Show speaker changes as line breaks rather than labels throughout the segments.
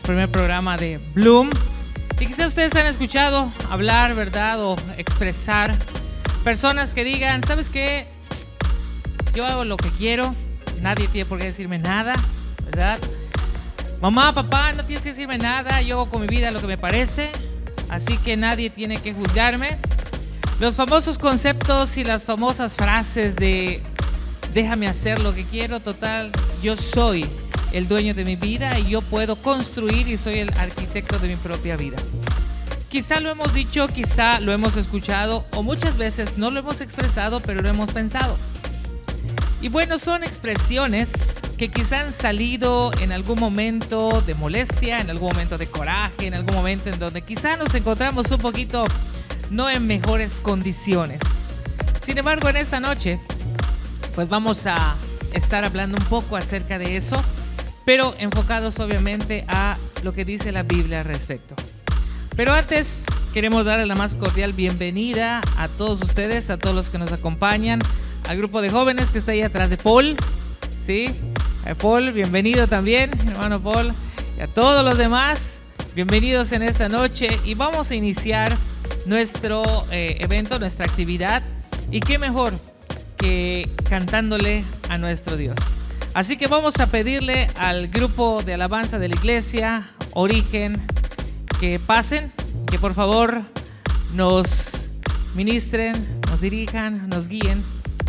primer programa de Bloom. Y quizás ustedes han escuchado hablar, ¿verdad? O expresar personas que digan, ¿sabes qué? Yo hago lo que quiero, nadie tiene por qué decirme nada, ¿verdad? Mamá, papá, no tienes que decirme nada, yo hago con mi vida lo que me parece, así que nadie tiene que juzgarme. Los famosos conceptos y las famosas frases de déjame hacer lo que quiero, total, yo soy el dueño de mi vida y yo puedo construir y soy el arquitecto de mi propia vida. Quizá lo hemos dicho, quizá lo hemos escuchado o muchas veces no lo hemos expresado, pero lo hemos pensado. Y bueno, son expresiones que quizá han salido en algún momento de molestia, en algún momento de coraje, en algún momento en donde quizá nos encontramos un poquito no en mejores condiciones. Sin embargo, en esta noche, pues vamos a estar hablando un poco acerca de eso, pero enfocados obviamente a lo que dice la Biblia al respecto. Pero antes, queremos darle la más cordial bienvenida a todos ustedes, a todos los que nos acompañan, al grupo de jóvenes que está ahí atrás de Paul, ¿sí? Paul, bienvenido también, hermano Paul, y a todos los demás, bienvenidos en esta noche y vamos a iniciar nuestro evento, nuestra actividad, y qué mejor que cantándole a nuestro Dios. Así que vamos a pedirle al grupo de alabanza de la iglesia Origen que pasen, que por favor nos ministren, nos dirijan, nos guíen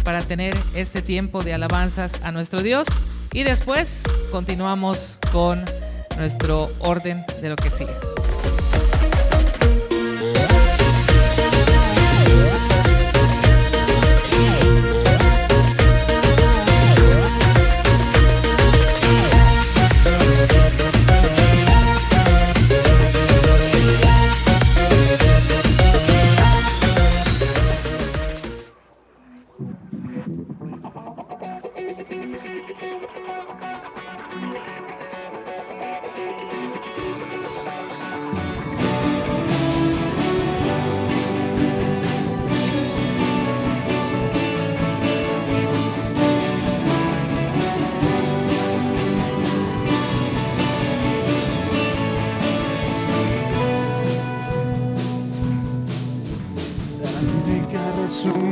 para tener este tiempo de alabanzas a nuestro Dios y después continuamos con nuestro orden de lo que sigue.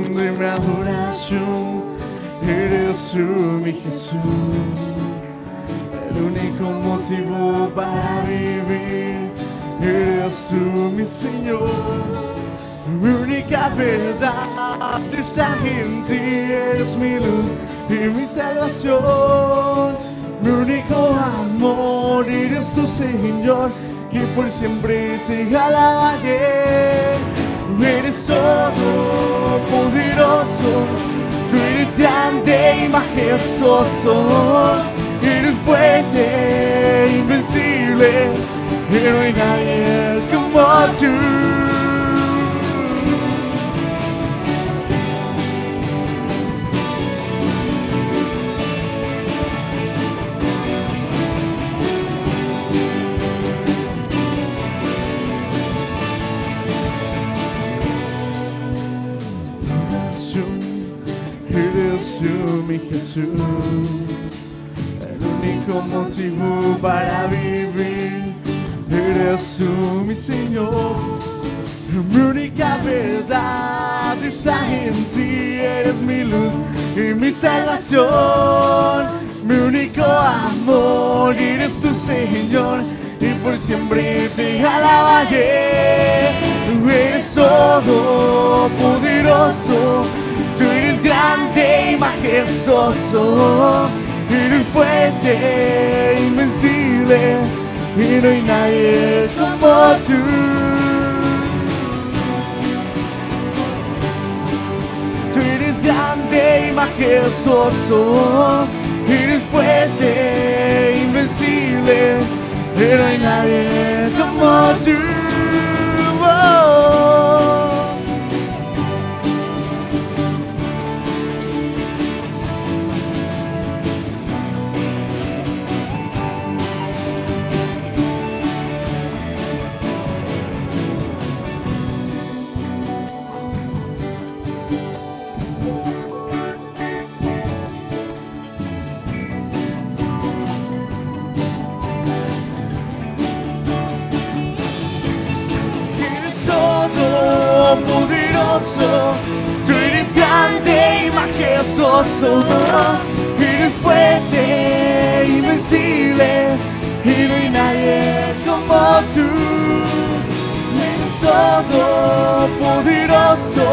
De mi adoración, eres tú, mi Jesús, el único motivo para vivir, eres tú, mi Señor, mi única verdad está en ti, eres mi luz y mi salvación, mi único amor, eres tu Señor, y por siempre te alabaré. Eres todo poderoso, tú eres grande y majestuoso, eres fuerte, invencible, y no hay nadie como tú. Eres tú, mi Jesús, el único motivo para vivir, eres tú, mi Señor, mi única verdad está en ti, eres mi luz y mi salvación, mi único amor, eres tu Señor, y por siempre te alabaré. Tú eres todo poderoso, tú eres grande y majestuoso, eres fuerte, invencible, y no hay nadie como tú. Tú eres grande y majestuoso, eres fuerte, invencible, y no hay nadie como tú. Oh. majestuoso, eres fuerte, invencible, y no hay nadie como tú. Eres todopoderoso,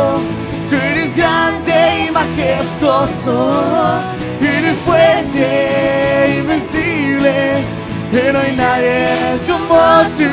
tú eres grande y majestuoso, eres fuerte, invencible, y no hay nadie como tú.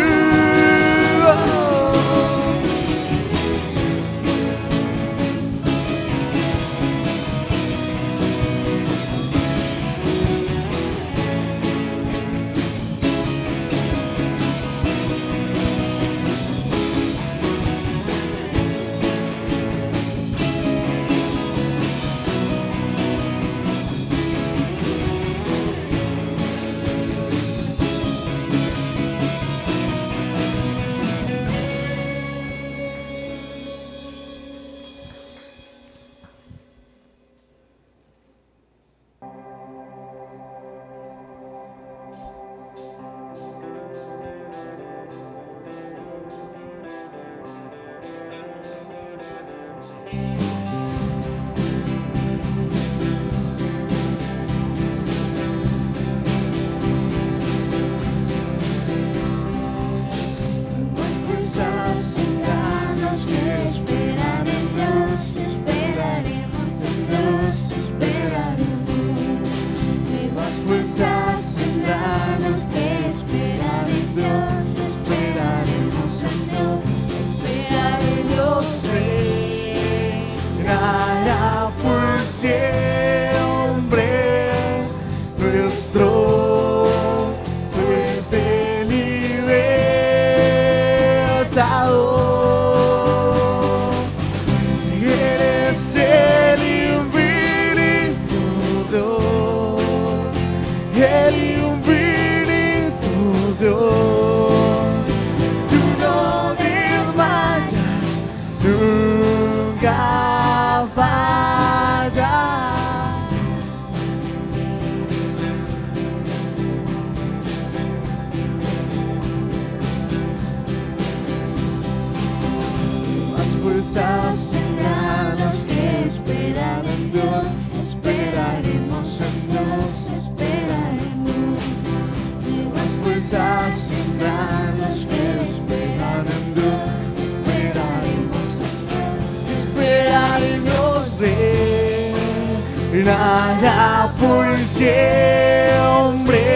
Reinará por siempre,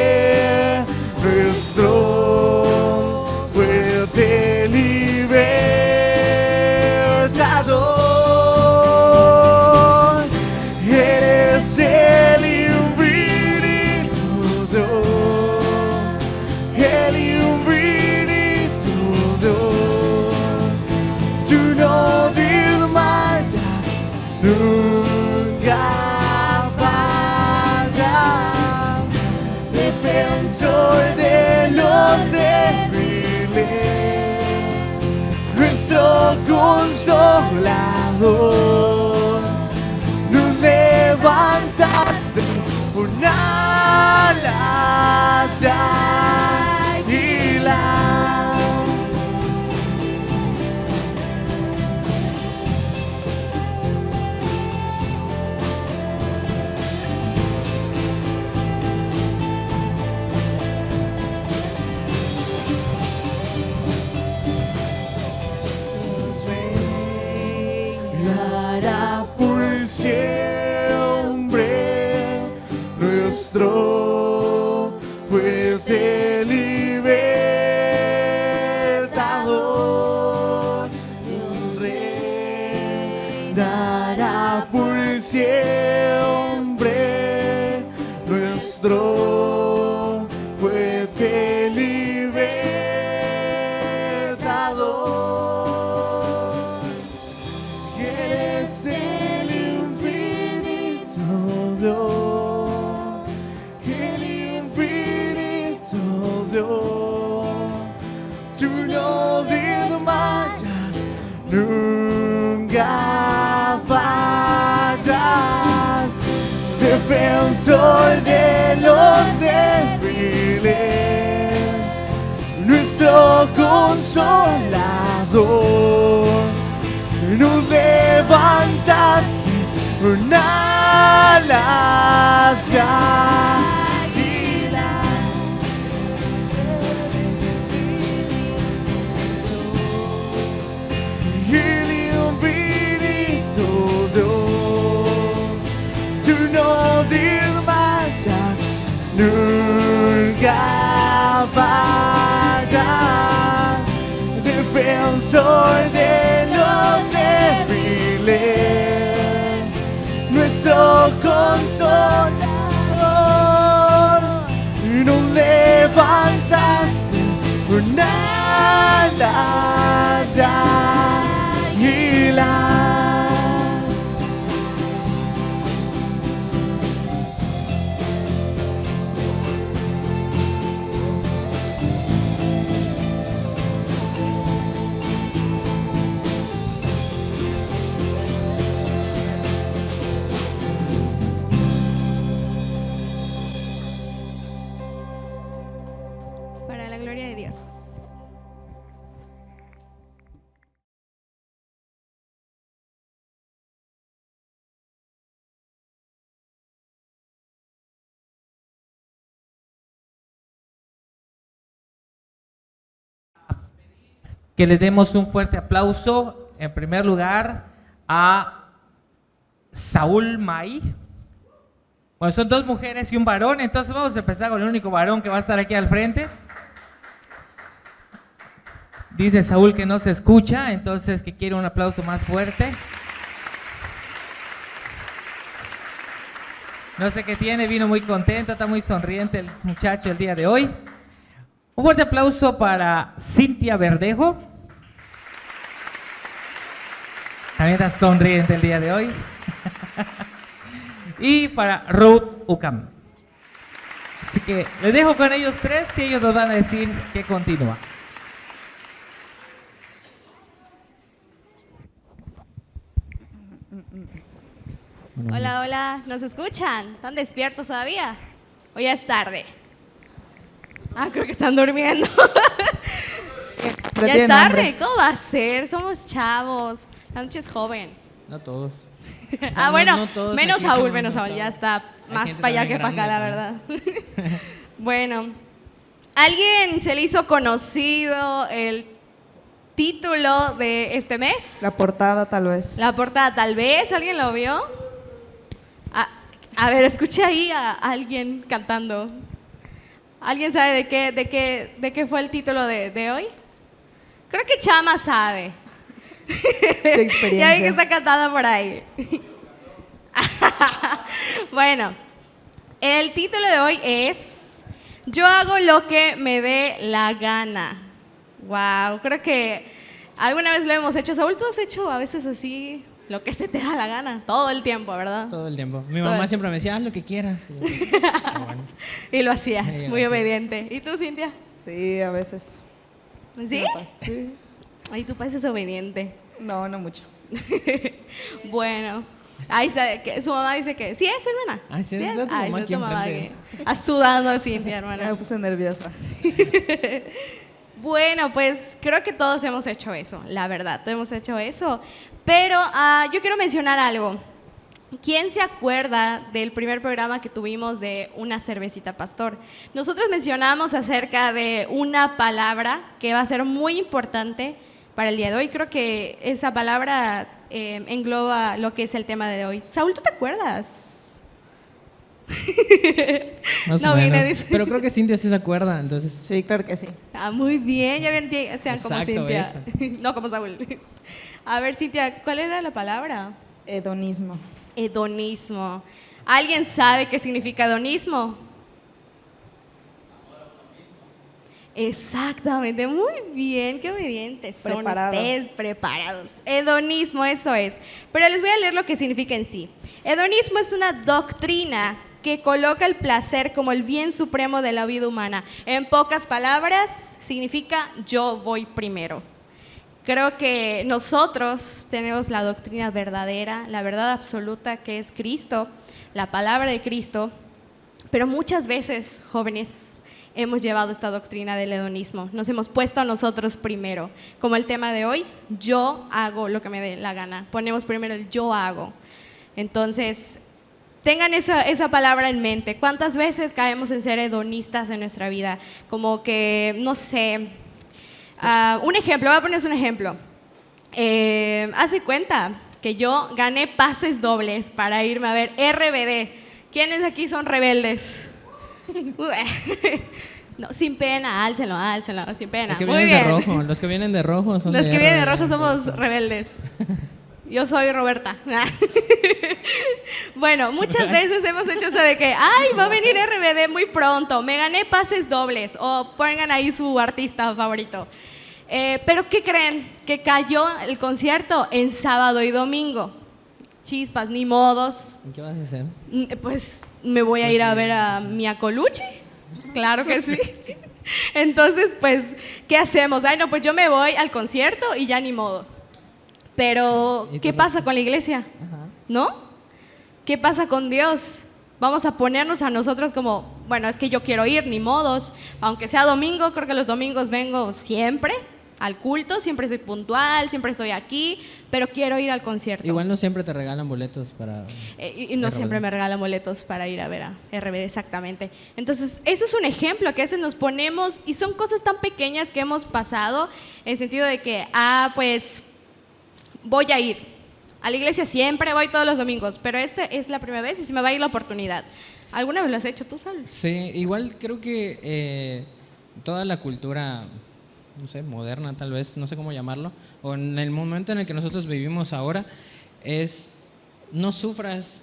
nuestro fuerte libertador. Eres el infinito Dios, el infinito Dios. Tú no desmayas nunca. Defensor de los débiles, nuestro consolador, nos levantaste un alas de águila. Por siempre nuestro fuerte libertador. Dios reinará por siempre, nuestro fuerte libertador. Eres el infinito Dios, el infinito Dios. Tú no desmayas, nunca fallas. Defensor de los débiles, nuestro consolador, nos levantaste un las águilas. El infinito Dios, tú no desmayas nunca fallas, defensor de los débiles, nuestro consolador, nos levantaste una alas de águila.
Para la gloria de Dios.
Que le demos un fuerte aplauso, en primer lugar, a Saúl May. Bueno, son dos mujeres y un varón, entonces vamos a empezar con el único varón que va a estar aquí al frente. Dice Saúl que no se escucha, entonces que quiere un aplauso más fuerte. No sé qué tiene, vino muy contento, está muy sonriente el muchacho el día de hoy. Un fuerte aplauso para Cintia Verdejo. También está sonriente el día de hoy. Y para Ruth Ucam. Así que les dejo con ellos tres y ellos nos van a decir qué continúa.
Hola, hola, ¿nos escuchan? ¿Están despiertos todavía? ¿O ya es tarde? Ah, creo que están durmiendo. Ya es tarde, ¿cómo va a ser? Somos chavos, la noche es joven.
No todos.
Ah, bueno,
no todos
menos
aquí
Saúl,
somos
menos Saúl,
chavos.
ya está
Hay
más
gente
para allá
también
que para acá, la
grande,
verdad. Bueno, ¿alguien se le hizo conocido el título de este mes?
La portada, tal vez.
La portada, tal vez, ¿alguien lo vio? A ver, escuché ahí a alguien cantando. ¿Alguien sabe de qué fue el título de hoy? Creo que Chama sabe.
De experiencia.
Ya vi que está cantada por ahí. Bueno, el título de hoy es Yo hago lo que me dé la gana. Wow, creo que alguna vez lo hemos hecho. Saúl, ¿tú has hecho a veces así lo que se te da la gana? Todo el tiempo, ¿verdad?
Todo el tiempo. Mi
Todo
mamá
el-
siempre me decía, haz lo que quieras. Y yo, "Ah, bueno".
Y lo hacías,
Sí,
muy
sí.
obediente. ¿Y tú, Cintia?
Sí, a veces.
¿Sí?
me pasa. Sí.
Ay, tú pareces obediente.
No, no mucho.
Bueno, ahí está, que su mamá dice que sí es, hermana.
Ah, sí,
¿Sí
es de tu
Ay,
mamá
es
aquí
tu mamá
enfrente.
que- Ah, sudando, Cintia,
Ya me
hermana.
puse nerviosa.
Bueno, pues creo que todos hemos hecho eso, la verdad, todos hemos hecho eso. Pero yo quiero mencionar algo. ¿Quién se acuerda del primer programa que tuvimos de Una cervecita pastor? Nosotros mencionamos acerca de una palabra que va a ser muy importante para el día de hoy. Creo que esa palabra engloba lo que es el tema de hoy. Saúl, ¿tú te acuerdas?
Más
No
o
vine,
menos.
dice.
Pero creo que Cintia sí se acuerda, entonces.
Sí, claro que sí.
Ah, muy bien, ya ven, sean como
Exacto,
Cintia.
eso.
No como Saúl. A ver, Cintia, ¿cuál era la palabra?
Hedonismo.
Hedonismo. ¿Alguien sabe qué significa hedonismo? Exactamente, muy bien, qué obedientes son
Preparado.
ustedes, preparados. Hedonismo, eso es. Pero les voy a leer lo que significa en sí. Hedonismo es una doctrina que coloca el placer como el bien supremo de la vida humana. En pocas palabras, significa yo voy primero. Creo que nosotros tenemos la doctrina verdadera, la verdad absoluta que es Cristo, la palabra de Cristo, pero muchas veces, jóvenes, hemos llevado esta doctrina del hedonismo, nos hemos puesto a nosotros primero, como el tema de hoy, yo hago lo que me dé la gana, ponemos primero el yo hago. Entonces, Tengan esa palabra en mente. ¿Cuántas veces caemos en ser hedonistas en nuestra vida? Como que, no sé, un ejemplo, voy a ponerles un ejemplo. Hace cuenta que yo gané pases dobles para irme a ver RBD. ¿Quiénes aquí son rebeldes? No, sin pena, álcenlo, sin pena.
Los que
Muy
vienen
bien.
de rojo, los que vienen de rojo son
Los que vienen de rojo
RBD.
somos rebeldes. Yo soy Roberta. Bueno, muchas veces hemos hecho eso de que, ay, va a venir RBD muy pronto, me gané pases dobles, o pongan ahí su artista favorito. Pero ¿qué creen? Que cayó el concierto en sábado y domingo. Chispas, ni modos.
¿Qué vas a hacer?
Pues me voy a ir a ver a Mia Colucci. Claro que sí. Entonces, pues, ¿qué hacemos? Ay, no, pues yo me voy al concierto y ya ni modo. Pero,
¿Y
¿qué
tú?
pasa con la iglesia?
Ajá.
¿No? ¿Qué pasa con Dios? Vamos a ponernos a nosotros como, bueno, es que yo quiero ir, ni modos. Aunque sea domingo, creo que los domingos vengo siempre al culto, siempre estoy puntual, siempre estoy aquí, pero quiero ir al concierto.
Igual no siempre te regalan boletos para...
Y no
RBD.
siempre me regalan boletos para ir a ver a RBD, exactamente. Entonces, eso es un ejemplo que a veces nos ponemos, y son cosas tan pequeñas que hemos pasado, en el sentido de que, pues, voy a ir. A la iglesia siempre voy todos los domingos, pero esta es la primera vez y se me va a ir la oportunidad. ¿Alguna vez lo has hecho, tú sabes?
Sí, igual creo que toda la cultura, no sé, moderna tal vez, no sé cómo llamarlo, o en el momento en el que nosotros vivimos ahora, es no sufras,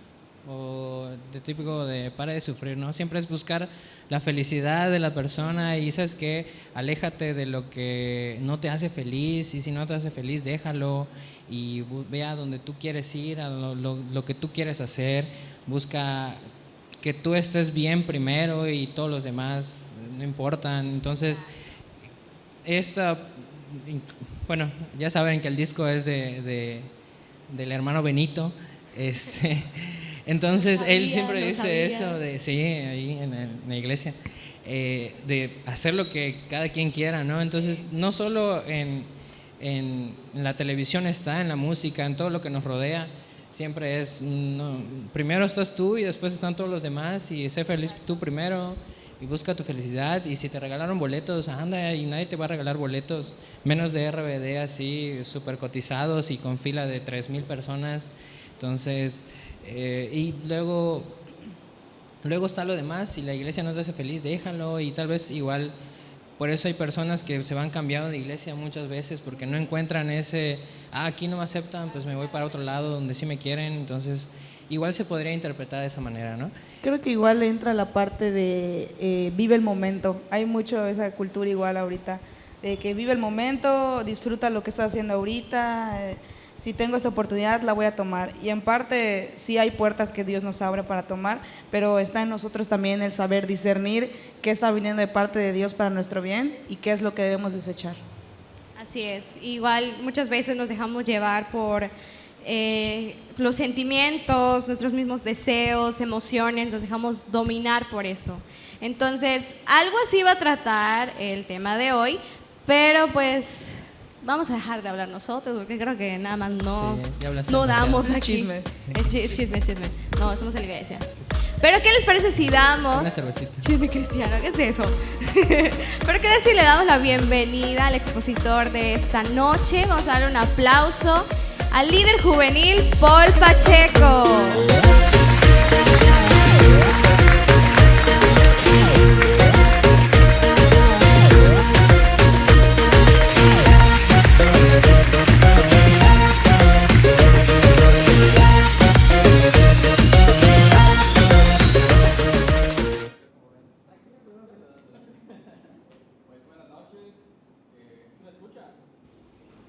o de típico de para de sufrir, ¿no? Siempre es buscar la felicidad de la persona y sabes que aléjate de lo que no te hace feliz, y si no te hace feliz déjalo y ve a donde tú quieres ir, a lo que tú quieres hacer, busca que tú estés bien primero y todos los demás no importan. Entonces, bueno, ya saben que el disco es del hermano Benito, entonces
Sabía,
él siempre
no
dice
sabía.
eso de, sí, ahí en la iglesia, de hacer lo que cada quien quiera, ¿no? Entonces, no solo en la televisión está, en la música, en todo lo que nos rodea, siempre es, no, primero estás tú y después están todos los demás, y sé feliz tú primero y busca tu felicidad. Y si te regalaron boletos, anda, y nadie te va a regalar boletos, menos de RBD así, súper cotizados y con fila de 3,000 personas. Entonces, y luego está lo demás. Si la iglesia no te hace feliz, déjalo. Y tal vez igual, por eso hay personas que se van cambiando de iglesia muchas veces, porque no encuentran ese, aquí no me aceptan, pues me voy para otro lado donde sí me quieren. Entonces, igual se podría interpretar de esa manera, ¿no?
Creo que igual entra la parte de vive el momento. Hay mucho esa cultura igual ahorita, de que vive el momento, disfruta lo que estás haciendo ahorita. Si tengo esta oportunidad, la voy a tomar. Y en parte sí hay puertas que Dios nos abre para tomar, pero está en nosotros también el saber discernir qué está viniendo de parte de Dios para nuestro bien y qué es lo que debemos desechar.
Así es. Igual muchas veces nos dejamos llevar por los sentimientos, nuestros mismos deseos, emociones, nos dejamos dominar por esto. Entonces, algo así va a tratar el tema de hoy, pero pues vamos a dejar de hablar nosotros, porque creo que nada más no,
Sí, ya hablaste
no
demasiado.
damos
Es
aquí.
chismes.
Es chisme. No, estamos en la iglesia. Pero ¿qué les parece si damos...
Una cervecita.
Chisme cristiano, ¿qué es eso? Pero ¿qué decir si le damos la bienvenida al expositor de esta noche? Vamos a darle un aplauso al líder juvenil Paul Pacheco.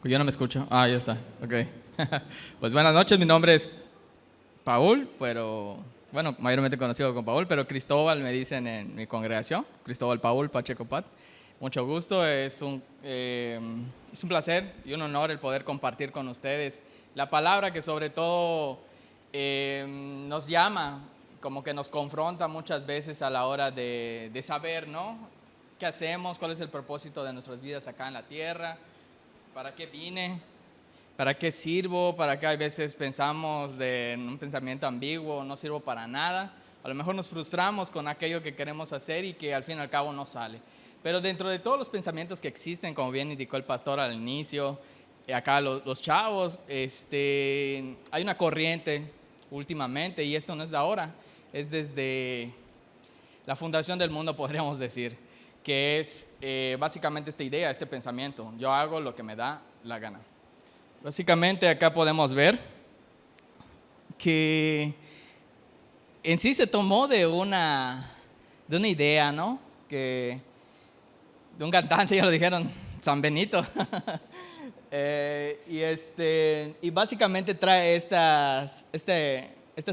Yo no me escucho. Ah, ya está. Ok. Pues buenas noches, mi nombre es Paul, pero bueno, mayormente conocido como Paul, pero Cristóbal me dicen en mi congregación, Cristóbal Paul Pacheco Pat. Mucho gusto, es un placer y un honor el poder compartir con ustedes la palabra que sobre todo nos llama, como que nos confronta muchas veces a la hora de saber, ¿no? ¿Qué hacemos? ¿Cuál es el propósito de nuestras vidas acá en la tierra? ¿Para qué vine? ¿Para qué sirvo? ¿Para qué a veces pensamos en un pensamiento ambiguo? No sirvo para nada. A lo mejor nos frustramos con aquello que queremos hacer y que al fin y al cabo no sale. Pero dentro de todos los pensamientos que existen, como bien indicó el pastor al inicio, acá los chavos, hay una corriente últimamente, y esto no es de ahora, es desde la fundación del mundo, podríamos decir, que es básicamente esta idea, este pensamiento: yo hago lo que me da la gana. Básicamente acá podemos ver que en sí se tomó de una idea, ¿no? De un cantante, ya lo dijeron, San Benito. Y básicamente trae estas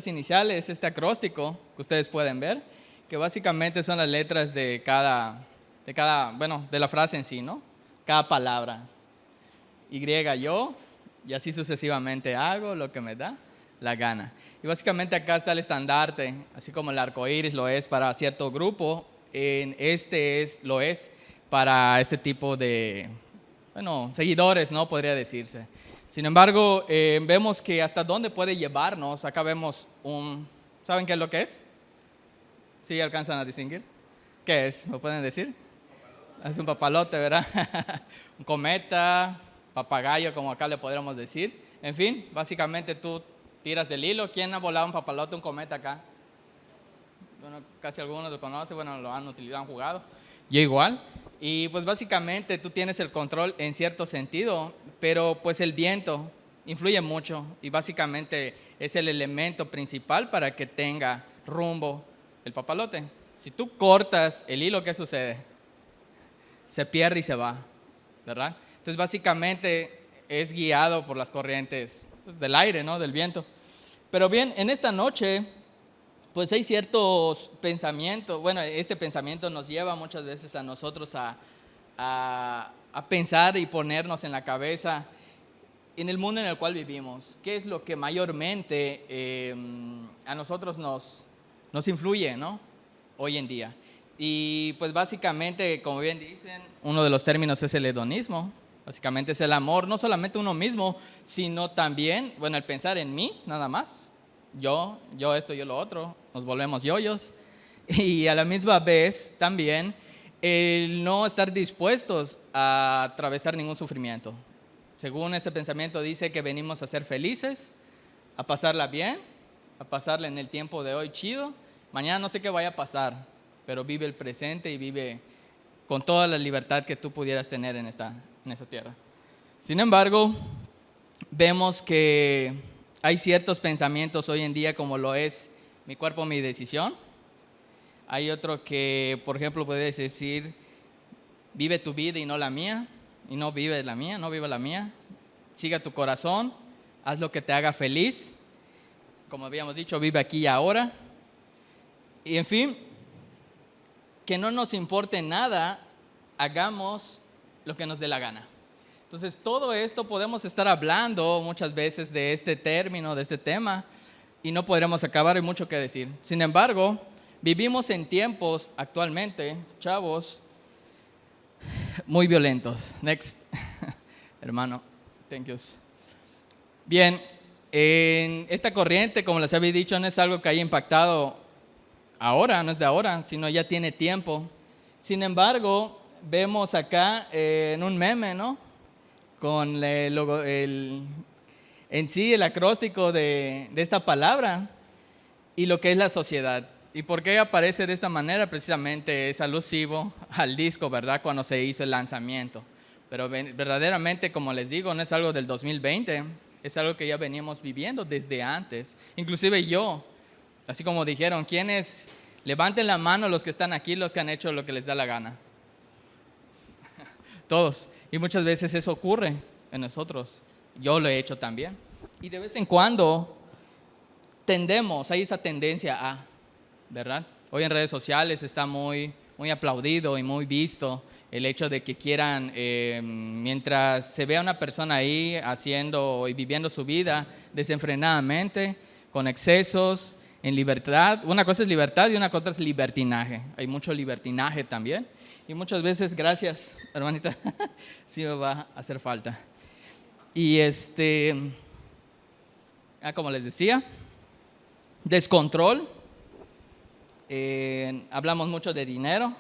iniciales, este acróstico que ustedes pueden ver, que básicamente son las letras de la frase en sí, ¿no? Cada palabra. Yo, y así sucesivamente, hago lo que me da la gana. Y básicamente acá está el estandarte, así como el arco iris lo es para cierto grupo, lo es para este tipo de, seguidores, ¿no? Podría decirse. Sin embargo, vemos que hasta dónde puede llevarnos. Acá vemos ¿saben qué es lo que es? ¿Sí alcanzan a distinguir? ¿Qué es? ¿Me pueden decir? Es un papalote, ¿verdad? Un cometa, papagayo, como acá le podríamos decir. En fin, básicamente tú tiras del hilo. ¿Quién ha volado un papalote, un cometa acá? Bueno, casi algunos lo conocen, lo han utilizado, han jugado. Yo igual. Y pues básicamente tú tienes el control en cierto sentido, pero pues el viento influye mucho y básicamente es el elemento principal para que tenga rumbo el papalote. Si tú cortas el hilo, ¿qué sucede? Se pierde y se va, ¿verdad? Entonces básicamente es guiado por las corrientes del aire, ¿no? Del viento. Pero bien, en esta noche pues hay ciertos pensamientos. Este pensamiento nos lleva muchas veces a nosotros a pensar y ponernos en la cabeza en el mundo en el cual vivimos. ¿Qué es lo que mayormente a nosotros nos influye, ¿no? Hoy en día? Y pues básicamente, como bien dicen, uno de los términos es el hedonismo. Básicamente es el amor, no solamente uno mismo, sino también, el pensar en mí, nada más. Yo esto, yo lo otro, nos volvemos yoyos. Y a la misma vez también el no estar dispuestos a atravesar ningún sufrimiento. Según este pensamiento dice que venimos a ser felices, a pasarla bien, a pasarla en el tiempo de hoy chido. Mañana no sé qué vaya a pasar, pero vive el presente y vive con toda la libertad que tú pudieras tener en esta tierra. Sin embargo, vemos que hay ciertos pensamientos hoy en día, como lo es mi cuerpo, mi decisión. Hay otro que, por ejemplo, puedes decir: vive tu vida y no la mía, y no vive la mía, no vive la mía. Siga tu corazón, haz lo que te haga feliz. Como habíamos dicho, vive aquí y ahora. Y en fin, que no nos importe nada, hagamos lo que nos dé la gana. Entonces, todo esto podemos estar hablando muchas veces de este término, de este tema, y no podremos acabar, hay mucho que decir. Sin embargo, vivimos en tiempos actualmente, chavos, muy violentos. Next, hermano, thank you. Bien, en esta corriente, como les había dicho, no es algo que haya impactado ahora, no es de ahora, sino ya tiene tiempo. Sin embargo, vemos acá en un meme, ¿no? Con en sí el acróstico de esta palabra y lo que es la sociedad. ¿Y por qué aparece de esta manera? Precisamente es alusivo al disco, ¿verdad? Cuando se hizo el lanzamiento. Pero verdaderamente, como les digo, no es algo del 2020, es algo que ya veníamos viviendo desde antes. Inclusive yo, así como dijeron, ¿quiénes? Levanten la mano los que están aquí, los que han hecho lo que les da la gana. Todos. Y muchas veces eso ocurre en nosotros. Yo lo he hecho también. Y de vez en cuando hay esa tendencia ¿verdad? Hoy en redes sociales está muy, muy aplaudido y muy visto el hecho de que quieran, mientras se vea una persona ahí haciendo y viviendo su vida desenfrenadamente, con excesos, en libertad. Una cosa es libertad y una cosa es libertinaje. Hay mucho libertinaje también. Y muchas veces, gracias, hermanita, sí me va a hacer falta. Y como les decía, descontrol. Hablamos mucho de dinero,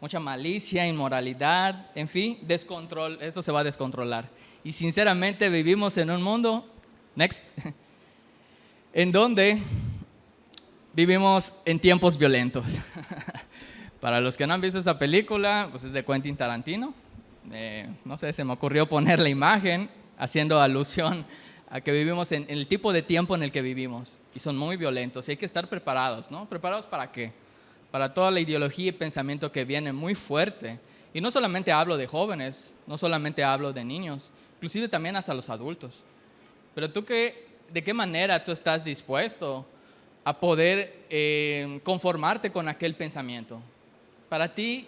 mucha malicia, inmoralidad, en fin, descontrol. Esto se va a descontrolar. Y sinceramente vivimos en un mundo, en donde vivimos en tiempos violentos. Para los que no han visto esta película, pues es de Quentin Tarantino. No sé, se me ocurrió poner la imagen haciendo alusión a que vivimos en el tipo de tiempo en el que vivimos. Y son muy violentos y hay que estar preparados, ¿no? ¿Preparados para qué? Para toda la ideología y pensamiento que viene muy fuerte. Y no solamente hablo de jóvenes, no solamente hablo de niños, inclusive también hasta los adultos. Pero ¿de qué manera tú estás dispuesto a poder conformarte con aquel pensamiento? Para ti,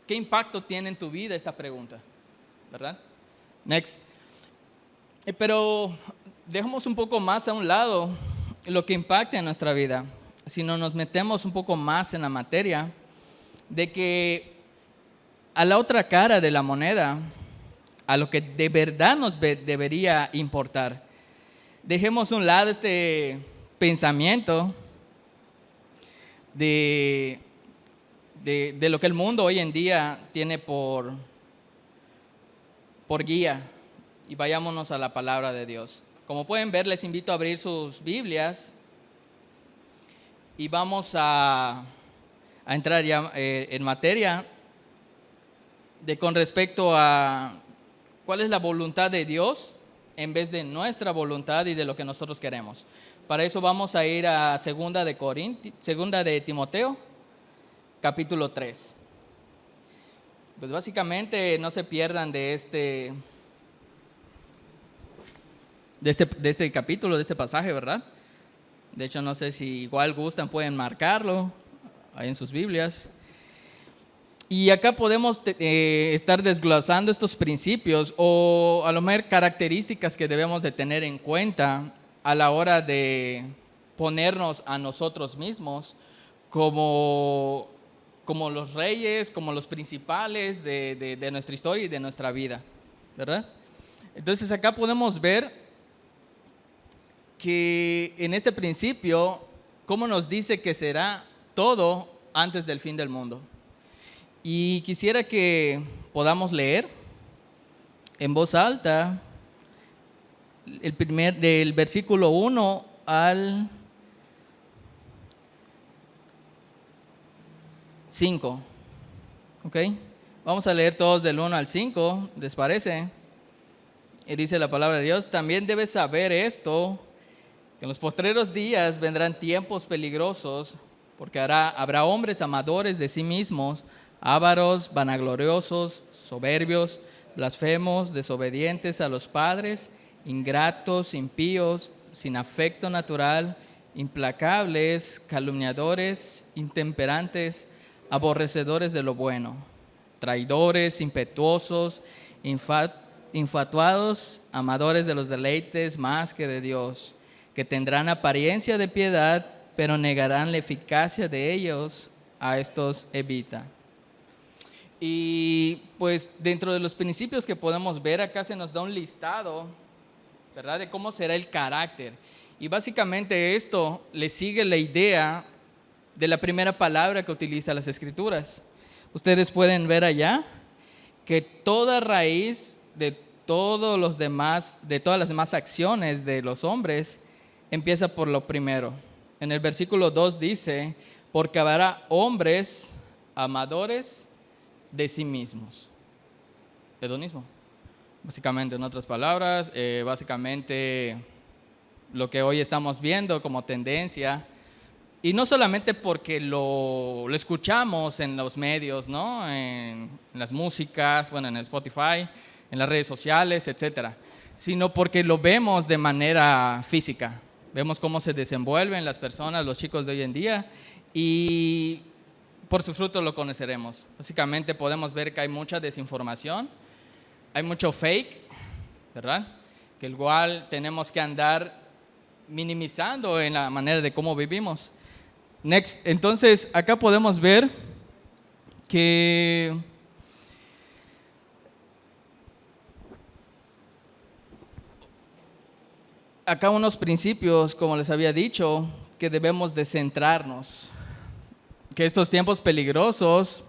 ¿qué impacto tiene en tu vida esta pregunta? ¿Verdad? Pero dejemos un poco más a un lado lo que impacta en nuestra vida, si no nos metemos un poco más en la materia de que a la otra cara de la moneda, a lo que de verdad nos debería importar. Dejemos a un lado este pensamiento de lo que el mundo hoy en día tiene por guía y vayámonos a la palabra de Dios. Como pueden ver, les invito a abrir sus Biblias y vamos a entrar ya en materia con respecto a cuál es la voluntad de Dios en vez de nuestra voluntad y de lo que nosotros queremos. Para eso vamos a ir a segunda de Timoteo, capítulo 3. Pues básicamente no se pierdan de este capítulo, de este pasaje, ¿verdad? De hecho, no sé si igual gustan, pueden marcarlo ahí en sus Biblias. Y acá podemos estar desglosando estos principios o a lo mejor características que debemos de tener en cuenta a la hora de ponernos a nosotros mismos como los reyes, como los principales de nuestra historia y de nuestra vida, ¿verdad? Entonces acá podemos ver que en este principio, cómo nos dice que será todo antes del fin del mundo. Y quisiera que podamos leer en voz alta del versículo 1 al 5. ¿Ok? Vamos a leer todos del 1 al 5, ¿les parece? Y dice la palabra de Dios: también debes saber esto, que en los postreros días vendrán tiempos peligrosos, porque habrá hombres amadores de sí mismos, ávaros, vanagloriosos, soberbios, blasfemos, desobedientes a los padres, ingratos, impíos, sin afecto natural, implacables, calumniadores, intemperantes, aborrecedores de lo bueno, traidores, impetuosos, infatuados, amadores de los deleites más que de Dios, que tendrán apariencia de piedad, pero negarán la eficacia de ellos. A estos evita. Y pues dentro de los principios que podemos ver, acá se nos da un listado, ¿verdad?, de cómo será el carácter. Y básicamente esto le sigue la idea de la primera palabra que utiliza las Escrituras. Ustedes pueden ver allá que toda raíz de todas las demás acciones de los hombres empieza por lo primero. En el versículo 2 dice: porque habrá hombres amadores de sí mismos. Hedonismo. Básicamente, en otras palabras, básicamente lo que hoy estamos viendo como tendencia, y no solamente porque lo escuchamos en los medios, ¿no?, en las músicas, bueno, en el Spotify, en las redes sociales, etcétera, sino porque lo vemos de manera física. Vemos cómo se desenvuelven las personas, los chicos de hoy en día, y por su fruto lo conoceremos. Básicamente podemos ver que hay mucha desinformación, hay mucho fake, ¿verdad?, que igual tenemos que andar minimizando en la manera de cómo vivimos. Entonces, acá podemos ver que acá unos principios, como les había dicho, que debemos de centrarnos. Que estos tiempos peligrosos,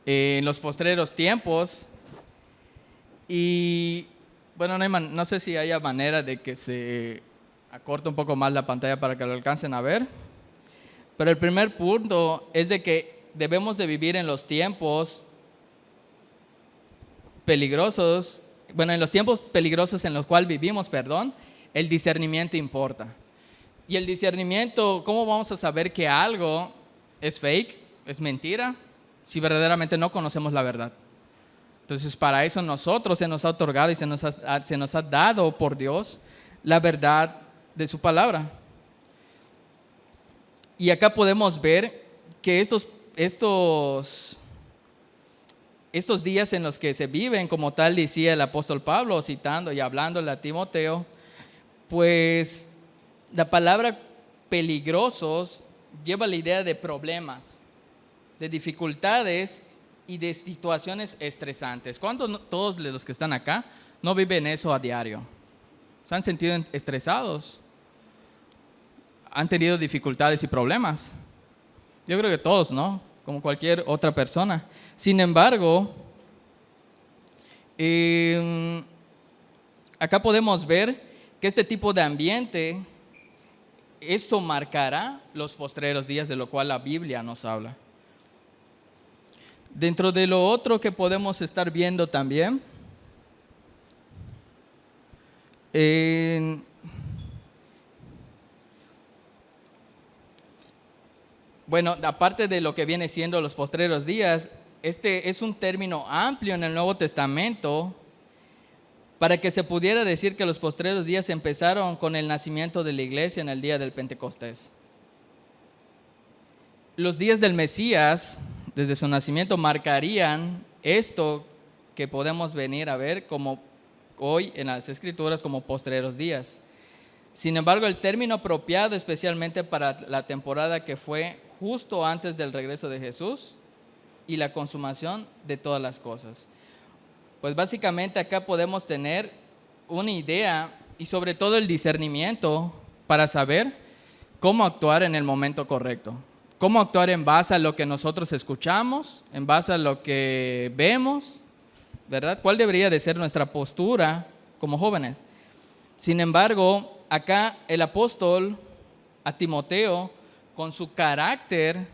en los postreros tiempos, y bueno, no sé si haya manera de que se acorte un poco más la pantalla para que lo alcancen a ver, pero el primer punto es de que debemos de vivir en los tiempos peligrosos, bueno, en los tiempos peligrosos en los cuales vivimos, el discernimiento importa. Y el discernimiento, ¿cómo vamos a saber que algo es fake, es mentira, si verdaderamente no conocemos la verdad? Entonces, para eso nosotros se nos ha otorgado y se nos ha dado por Dios la verdad de su palabra. Y acá podemos ver que estos días en los que se viven, como tal decía el apóstol Pablo, citando y hablándole a Timoteo, pues la palabra peligrosos lleva la idea de problemas, de dificultades y de situaciones estresantes. ¿Cuántos todos los que están acá no viven eso a diario? ¿Se han sentido estresados? ¿Han tenido dificultades y problemas? Yo creo que todos, ¿no? Como cualquier otra persona. Sin embargo, acá podemos ver que este tipo de ambiente, esto marcará los postreros días, de lo cual la Biblia nos habla. Dentro de lo otro que podemos estar viendo también, bueno, aparte de lo que viene siendo los postreros días, este es un término amplio en el Nuevo Testamento para que se pudiera decir que los postreros días empezaron con el nacimiento de la iglesia en el día del Pentecostés. Los días del Mesías, desde su nacimiento, marcarían esto que podemos venir a ver como hoy en las Escrituras como postreros días. Sin embargo, el término apropiado especialmente para la temporada que fue justo antes del regreso de Jesús y la consumación de todas las cosas. Pues básicamente acá podemos tener una idea y sobre todo el discernimiento para saber cómo actuar en el momento correcto. Cómo actuar en base a lo que nosotros escuchamos, en base a lo que vemos, ¿verdad? ¿Cuál debería de ser nuestra postura como jóvenes? Sin embargo, acá el apóstol a Timoteo, con su carácter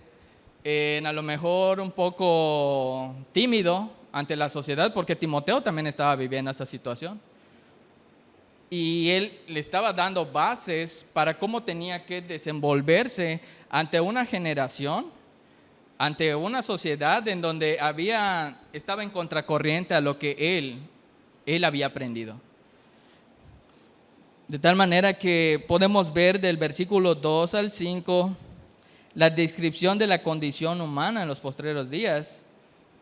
a lo mejor un poco tímido ante la sociedad, porque Timoteo también estaba viviendo esa situación. Y él le estaba dando bases para cómo tenía que desenvolverse ante una generación, ante una sociedad en donde estaba en contracorriente a lo que él había aprendido. De tal manera que podemos ver del versículo 2 al 5 la descripción de la condición humana en los postreros días.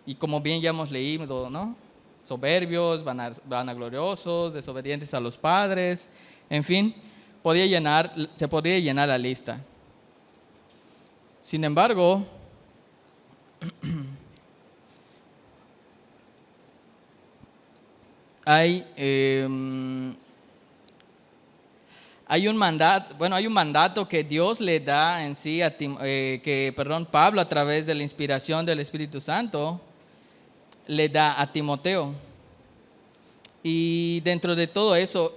Y como bien ya hemos leído, ¿no? Soberbios, vanagloriosos, desobedientes a los padres, en fin, se podría llenar la lista. Sin embargo, hay un mandato que Dios le da en sí Pablo a través de la inspiración del Espíritu Santo le da a Timoteo. Y dentro de todo eso,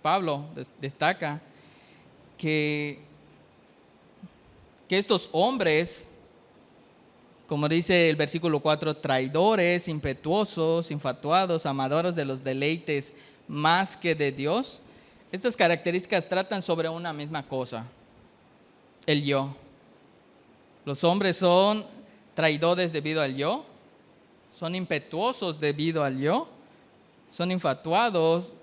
Pablo destaca que estos hombres, como dice el versículo 4, traidores, impetuosos, infatuados, amadores de los deleites más que de Dios, estas características tratan sobre una misma cosa, el yo. Los hombres son traidores debido al yo, son impetuosos debido al yo, son infatuados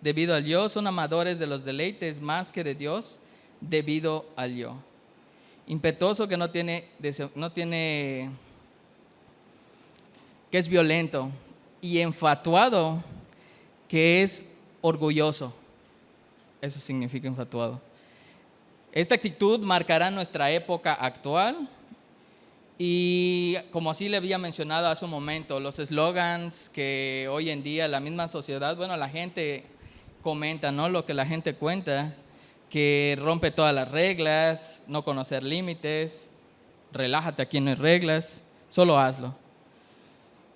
debido al yo, son amadores de los deleites más que de Dios debido al yo. Impetuoso que que es violento, y enfatuado que es orgulloso. Eso significa infatuado. Esta actitud marcará nuestra época actual y, como así le había mencionado hace un momento, los eslogans que hoy en día la misma sociedad, la gente comenta, ¿no? Lo que la gente cuenta, que rompe todas las reglas, no conocer límites, relájate, aquí no hay reglas, solo hazlo.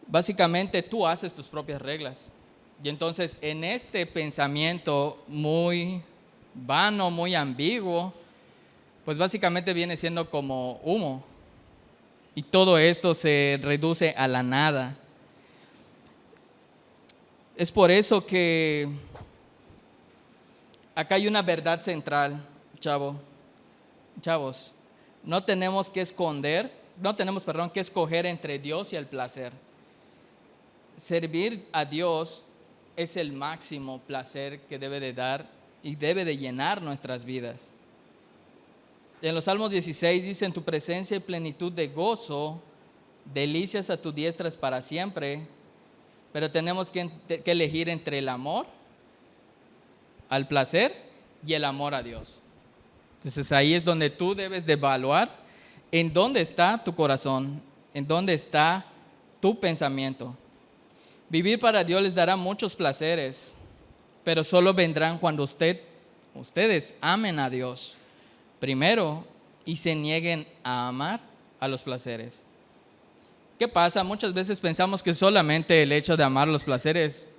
Básicamente tú haces tus propias reglas. Y entonces en este pensamiento muy vano, muy ambiguo, pues básicamente viene siendo como humo. Y todo esto se reduce a la nada. Es por eso que acá hay una verdad central, chavos. No tenemos que escoger entre Dios y el placer. Servir a Dios es el máximo placer que debe de dar y debe de llenar nuestras vidas. En los Salmos 16 dice: en tu presencia hay plenitud de gozo, delicias a tu diestra para siempre. Pero tenemos que elegir entre el amor al placer y el amor a Dios. Entonces ahí es donde tú debes de evaluar en dónde está tu corazón, en dónde está tu pensamiento. Vivir para Dios les dará muchos placeres, pero solo vendrán cuando ustedes amen a Dios primero y se nieguen a amar a los placeres. ¿Qué pasa? Muchas veces pensamos que solamente el hecho de amar los placeres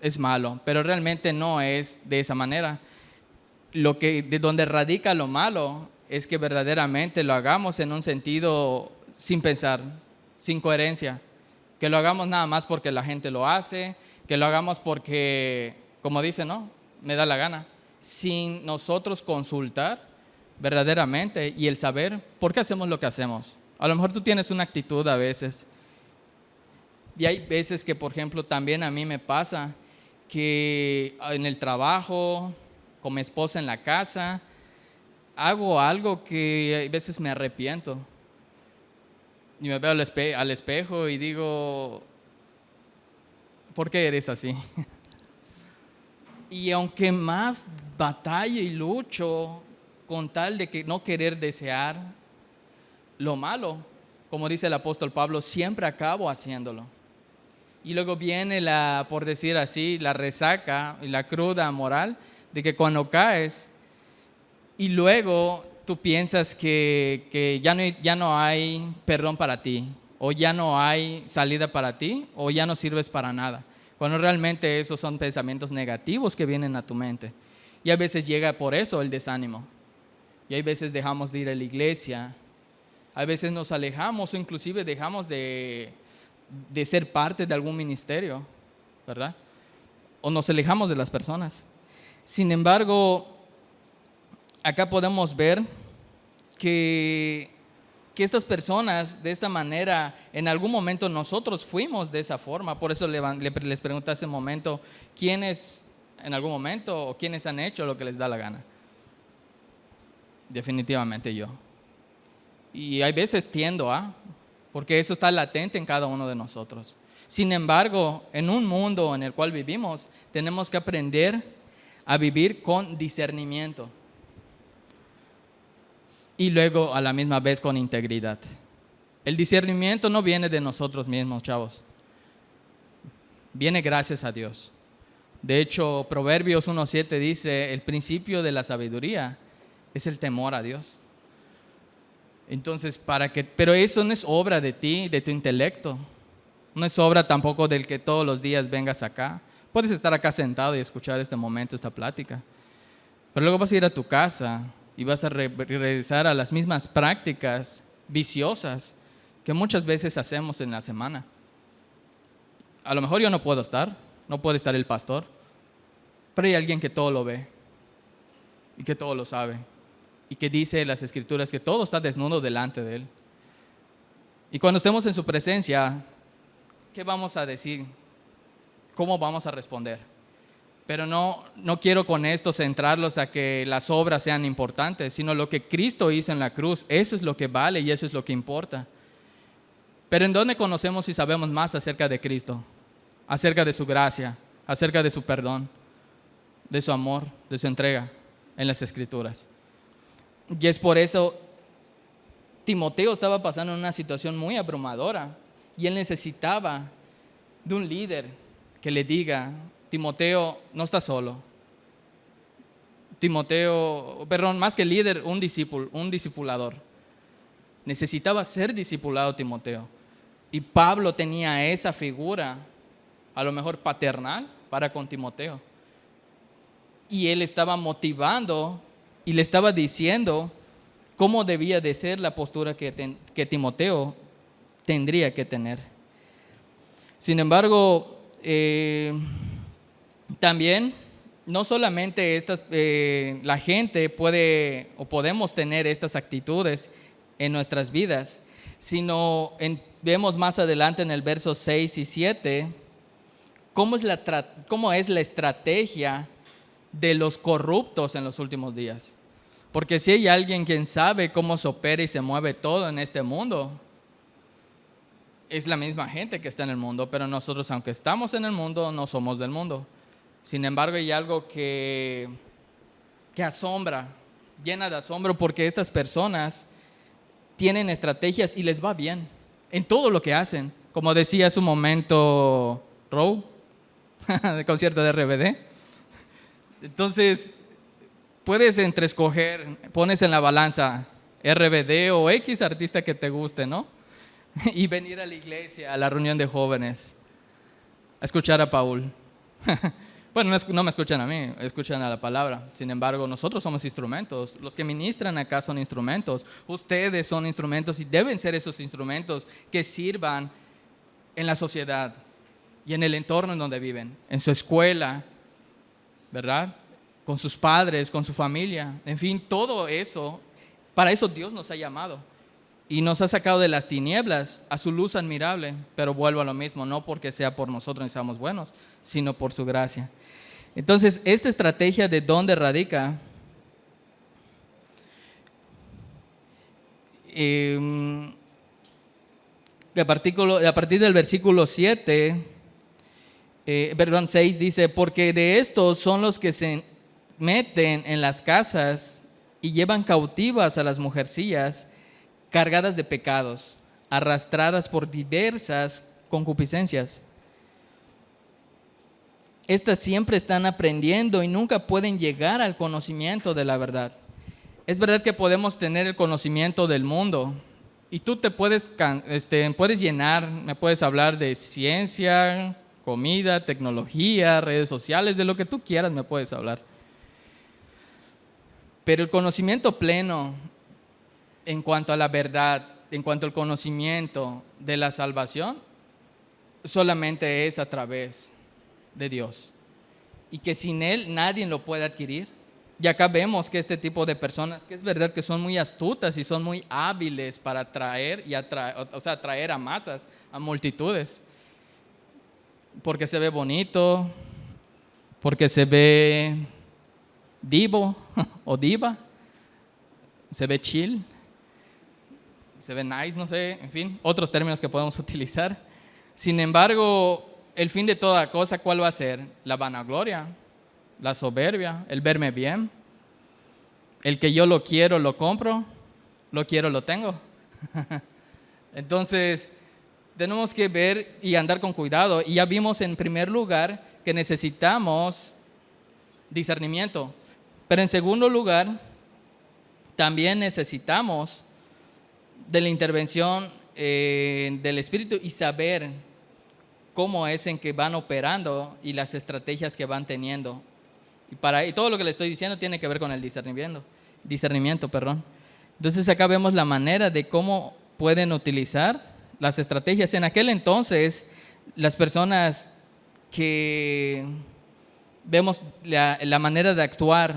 es malo, pero realmente no es de esa manera. De donde radica lo malo es que verdaderamente lo hagamos en un sentido sin pensar, sin coherencia. Que lo hagamos nada más porque la gente lo hace, que lo hagamos porque, como dice, ¿no? Me da la gana. Sin nosotros consultar verdaderamente y el saber por qué hacemos lo que hacemos. A lo mejor tú tienes una actitud a veces. Y hay veces que, por ejemplo, también a mí me pasa que en el trabajo, con mi esposa en la casa, hago algo que a veces me arrepiento. Y me veo al espejo y digo, ¿por qué eres así? Y aunque más batallo y lucho con tal de que no querer desear lo malo, como dice el apóstol Pablo, siempre acabo haciéndolo. Y luego viene por decir así, la resaca y la cruda moral de que cuando caes y luego tú piensas que ya no hay perdón para ti, o ya no hay salida para ti, o ya no sirves para nada, cuando realmente esos son pensamientos negativos que vienen a tu mente. Y a veces llega por eso el desánimo, y hay veces dejamos de ir a la iglesia, a veces nos alejamos o inclusive dejamos de ser parte de algún ministerio, ¿verdad? O nos alejamos de las personas. Sin embargo, acá podemos ver que estas personas de esta manera, en algún momento nosotros fuimos de esa forma. Por eso les pregunté hace un momento, ¿quiénes en algún momento o quiénes han hecho lo que les da la gana? Definitivamente yo. Y hay veces tiendo a, porque eso está latente en cada uno de nosotros. Sin embargo, en un mundo en el cual vivimos, tenemos que aprender a vivir con discernimiento. Y luego a la misma vez con integridad. El discernimiento no viene de nosotros mismos, chavos. Viene gracias a Dios. De hecho, Proverbios 1:7 dice, el principio de la sabiduría es el temor a Dios. Entonces, pero eso no es obra de ti, de tu intelecto. No es obra tampoco del que todos los días vengas acá. Puedes estar acá sentado y escuchar este momento, esta plática. Pero luego vas a ir a tu casa y vas a regresar a las mismas prácticas viciosas que muchas veces hacemos en la semana. A lo mejor yo no puedo estar, no puede estar el pastor, pero hay alguien que todo lo ve y que todo lo sabe y que dice en las Escrituras que todo está desnudo delante de él. Y cuando estemos en su presencia, ¿qué vamos a decir? ¿Cómo vamos a responder? Pero no quiero con esto centrarlos a que las obras sean importantes, sino lo que Cristo hizo en la cruz. Eso es lo que vale y eso es lo que importa. Pero ¿en dónde conocemos y sabemos más acerca de Cristo? Acerca de su gracia, acerca de su perdón, de su amor, de su entrega en las Escrituras. Y es por eso Timoteo estaba pasando en una situación muy abrumadora y él necesitaba de un líder que le diga, Timoteo, no estás solo, más que líder, un discipulador. Necesitaba ser discipulado Timoteo. Y Pablo tenía esa figura, a lo mejor paternal, para con Timoteo. Y él estaba motivando y le estaba diciendo cómo debía de ser la postura que Timoteo tendría que tener. Sin embargo, también no solamente la gente puede o podemos tener estas actitudes en nuestras vidas, sino vemos más adelante en el verso 6 y 7 cómo es la estrategia de los corruptos en los últimos días. Porque si hay alguien quien sabe cómo se opera y se mueve todo en este mundo, es la misma gente que está en el mundo, pero nosotros, aunque estamos en el mundo, no somos del mundo. Sin embargo, hay algo que asombra, llena de asombro, porque estas personas tienen estrategias y les va bien en todo lo que hacen. Como decía hace un momento Row, del concierto de RBD. Entonces, puedes escoger, pones en la balanza RBD o X artista que te guste, ¿no? Y venir a la iglesia, a la reunión de jóvenes, a escuchar a Paul. Bueno, no me escuchan a mí, escuchan a la palabra. Sin embargo, nosotros somos instrumentos. Los que ministran acá son instrumentos. Ustedes son instrumentos y deben ser esos instrumentos que sirvan en la sociedad y en el entorno en donde viven, en su escuela, ¿verdad? Con sus padres, con su familia, en fin, todo eso. Para eso Dios nos ha llamado y nos ha sacado de las tinieblas a su luz admirable. Pero vuelvo a lo mismo, no porque sea por nosotros ni seamos buenos, sino por su gracia. Entonces, esta estrategia, ¿de dónde radica? A partir del versículo 6 dice: porque de estos son los que se meten en las casas y llevan cautivas a las mujercillas, cargadas de pecados, arrastradas por diversas concupiscencias. Estas siempre están aprendiendo y nunca pueden llegar al conocimiento de la verdad. Es verdad que podemos tener el conocimiento del mundo y tú te puedes llenar, me puedes hablar de ciencia, comida, tecnología, redes sociales, de lo que tú quieras me puedes hablar. Pero el conocimiento pleno en cuanto a la verdad, en cuanto al conocimiento de la salvación, solamente es a través de Dios, y que sin Él nadie lo puede adquirir. Y acá vemos que este tipo de personas, que es verdad que son muy astutas y son muy hábiles para atraer a masas, a multitudes, porque se ve bonito, porque se ve divo o diva, se ve chill, se ve nice, no sé, en fin, otros términos que podemos utilizar. Sin embargo, el fin de toda cosa, ¿cuál va a ser? La vanagloria, la soberbia, el verme bien, el que yo lo quiero, lo compro, lo quiero, lo tengo. Entonces, tenemos que ver y andar con cuidado. Y ya vimos en primer lugar que necesitamos discernimiento. Pero en segundo lugar, también necesitamos de la intervención del Espíritu y saber cómo es en que van operando y las estrategias que van teniendo. Y todo lo que le estoy diciendo tiene que ver con el discernimiento. Entonces acá vemos la manera de cómo pueden utilizar las estrategias. En aquel entonces, las personas que vemos la manera de actuar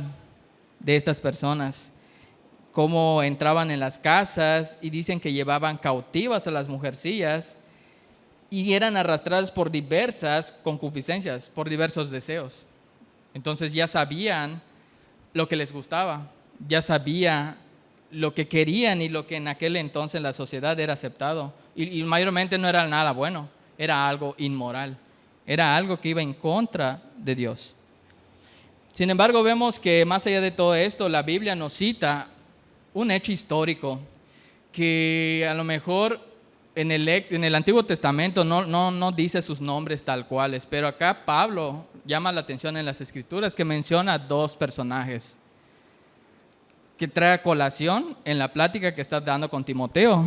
de estas personas, cómo entraban en las casas y dicen que llevaban cautivas a las mujercillas y eran arrastradas por diversas concupiscencias, por diversos deseos. Entonces ya sabían lo que les gustaba, ya sabía lo que querían y lo que en aquel entonces en la sociedad era aceptado. Y mayormente no era nada bueno, era algo inmoral, era algo que iba en contra de Dios. Sin embargo, vemos que más allá de todo esto, la Biblia nos cita un hecho histórico que a lo mejor en el Antiguo Testamento no dice sus nombres tal cuales, pero acá Pablo llama la atención en las Escrituras que menciona dos personajes que trae a colación en la plática que estás dando con Timoteo,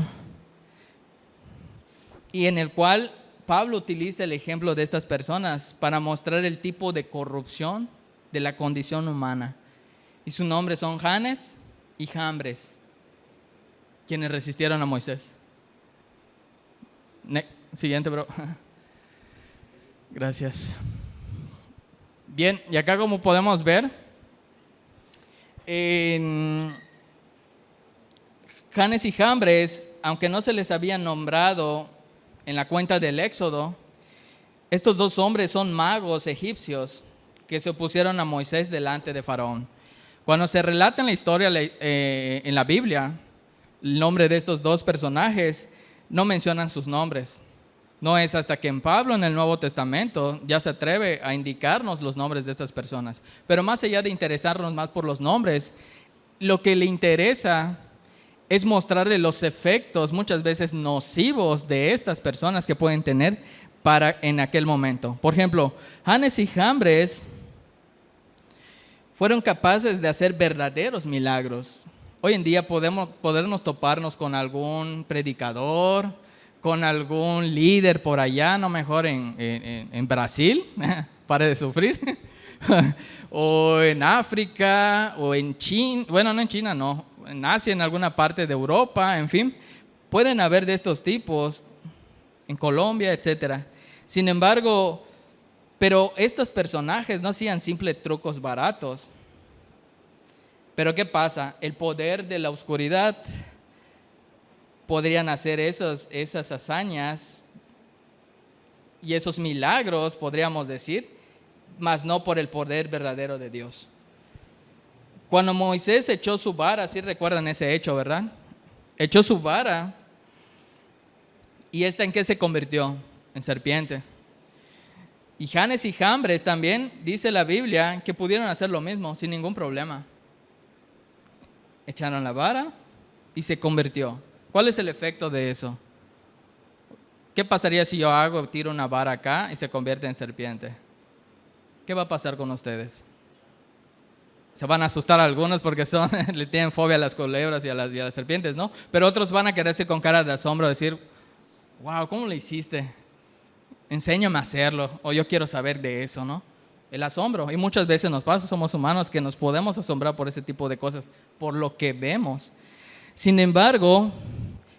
y en el cual Pablo utiliza el ejemplo de estas personas para mostrar el tipo de corrupción de la condición humana. Y sus nombres son Janes y Jambres, quienes resistieron a Moisés. Siguiente, bro. Gracias. Bien, y acá como podemos ver, Janes y Jambres, aunque no se les había nombrado en la cuenta del Éxodo, estos dos hombres son magos egipcios que se opusieron a Moisés delante de Faraón. Cuando se relata en la historia en la Biblia, el nombre de estos dos personajes, no mencionan sus nombres. No es hasta que en Pablo en el Nuevo Testamento ya se atreve a indicarnos los nombres de estas personas. Pero más allá de interesarnos más por los nombres, lo que le interesa es mostrarle los efectos muchas veces nocivos de estas personas que pueden tener en aquel momento. Por ejemplo, Janes y Jambres fueron capaces de hacer verdaderos milagros. Hoy en día podernos toparnos con algún predicador, con algún líder por allá, no mejor en Brasil, pare de sufrir, o en África, o en China, bueno, no en China, no, en Asia, en alguna parte de Europa, en fin, pueden haber de estos tipos, en Colombia, etc. Sin embargo, pero estos personajes no hacían simples trucos baratos. Pero ¿qué pasa? El poder de la oscuridad podrían hacer esas hazañas y esos milagros, podríamos decir, mas no por el poder verdadero de Dios. Cuando Moisés echó su vara, sí recuerdan ese hecho, ¿verdad? Echó su vara y ¿esta en qué se convirtió? En serpiente. Y Janes y Jambres también, dice la Biblia, que pudieron hacer lo mismo sin ningún problema. Echaron la vara y se convirtió. ¿Cuál es el efecto de eso? ¿Qué pasaría si yo tiro una vara acá y se convierte en serpiente? ¿Qué va a pasar con ustedes? Se van a asustar algunos porque le tienen fobia a las culebras y a las serpientes, ¿no? Pero otros van a quedarse con cara de asombro, decir, wow, ¿cómo lo hiciste? Enséñame a hacerlo, o yo quiero saber de eso, ¿no? El asombro, y muchas veces nos pasa, somos humanos que nos podemos asombrar por ese tipo de cosas, por lo que vemos. Sin embargo,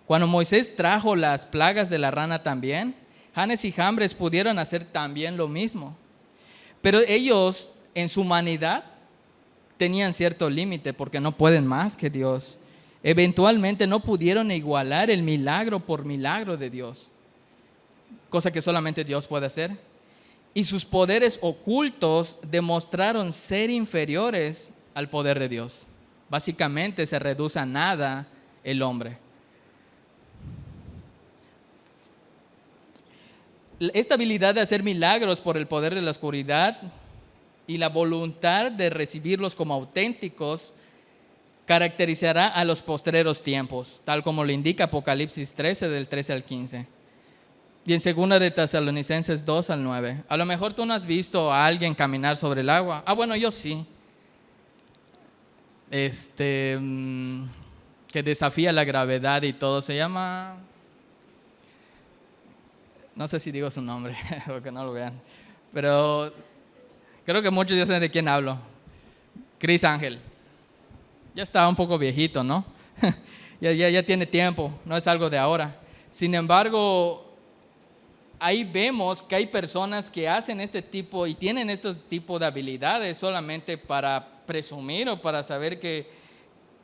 cuando Moisés trajo las plagas de la rana también, Janes y Jambres pudieron hacer también lo mismo. Pero ellos, en su humanidad, tenían cierto límite porque no pueden más que Dios. Eventualmente no pudieron igualar el milagro por milagro de Dios, cosa que solamente Dios puede hacer. Y sus poderes ocultos demostraron ser inferiores al poder de Dios. Básicamente se reduce a nada el hombre. Esta habilidad de hacer milagros por el poder de la oscuridad y la voluntad de recibirlos como auténticos caracterizará a los postreros tiempos, tal como lo indica Apocalipsis 13, del 13 al 15. Y en 2 de Tesalonicenses 2 al 9. A lo mejor tú no has visto a alguien caminar sobre el agua. Bueno, yo sí. Que desafía la gravedad y todo. Se llama... No sé si digo su nombre, porque no lo vean. Pero creo que muchos ya saben de quién hablo. Chris Ángel. Ya está un poco viejito, ¿no? ya tiene tiempo, no es algo de ahora. Sin embargo, ahí vemos que hay personas que hacen este tipo y tienen este tipo de habilidades solamente para presumir o para saber que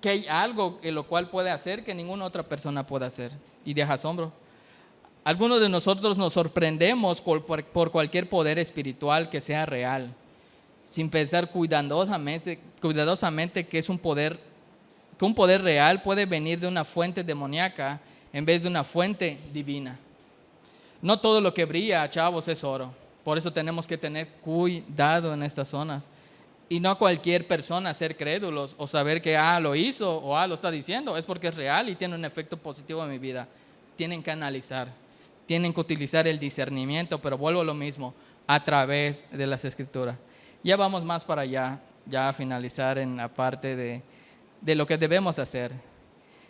hay algo en lo cual puede hacer que ninguna otra persona pueda hacer. Y deja asombro. Algunos de nosotros nos sorprendemos por cualquier poder espiritual que sea real, sin pensar cuidadosamente que un poder real puede venir de una fuente demoníaca en vez de una fuente divina. No todo lo que brilla, chavos, es oro. Por eso tenemos que tener cuidado en estas zonas. Y no a cualquier persona ser crédulos o saber que lo hizo o lo está diciendo. Es porque es real y tiene un efecto positivo en mi vida. Tienen que analizar, tienen que utilizar el discernimiento, pero vuelvo a lo mismo, a través de las Escrituras. Ya vamos más para allá, ya a finalizar en la parte de lo que debemos hacer.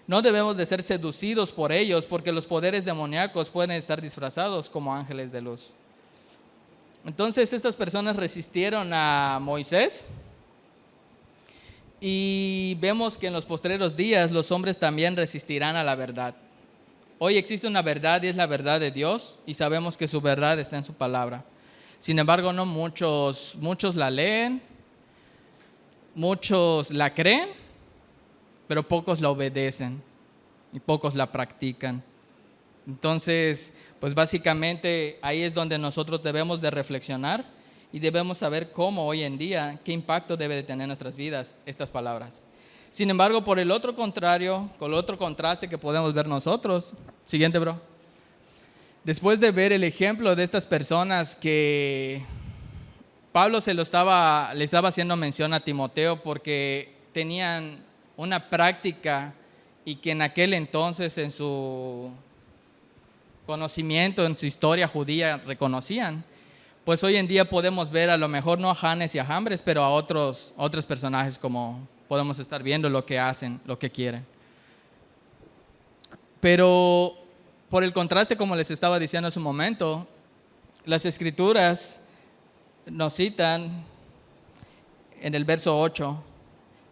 No debemos de ser seducidos por ellos, porque los poderes demoníacos pueden estar disfrazados como ángeles de luz. Entonces estas personas resistieron a Moisés, y vemos que en los postreros días los hombres también resistirán a la verdad. Hoy existe una verdad y es la verdad de Dios, y sabemos que su verdad está en su palabra. Sin embargo, no muchos la leen, muchos la creen, pero pocos la obedecen y pocos la practican. Entonces, pues básicamente ahí es donde nosotros debemos de reflexionar y debemos saber cómo hoy en día, qué impacto debe de tener en nuestras vidas estas palabras. Sin embargo, por el otro contrario, con el otro contraste que podemos ver nosotros. Siguiente, bro. Después de ver el ejemplo de estas personas que Pablo le estaba haciendo mención a Timoteo porque tenían una práctica y que en aquel entonces en su conocimiento, en su historia judía reconocían, pues hoy en día podemos ver a lo mejor no a Janes y a Jambres, pero a otros personajes como podemos estar viendo lo que hacen, lo que quieren. Pero por el contraste, como les estaba diciendo hace un momento, las escrituras nos citan en el verso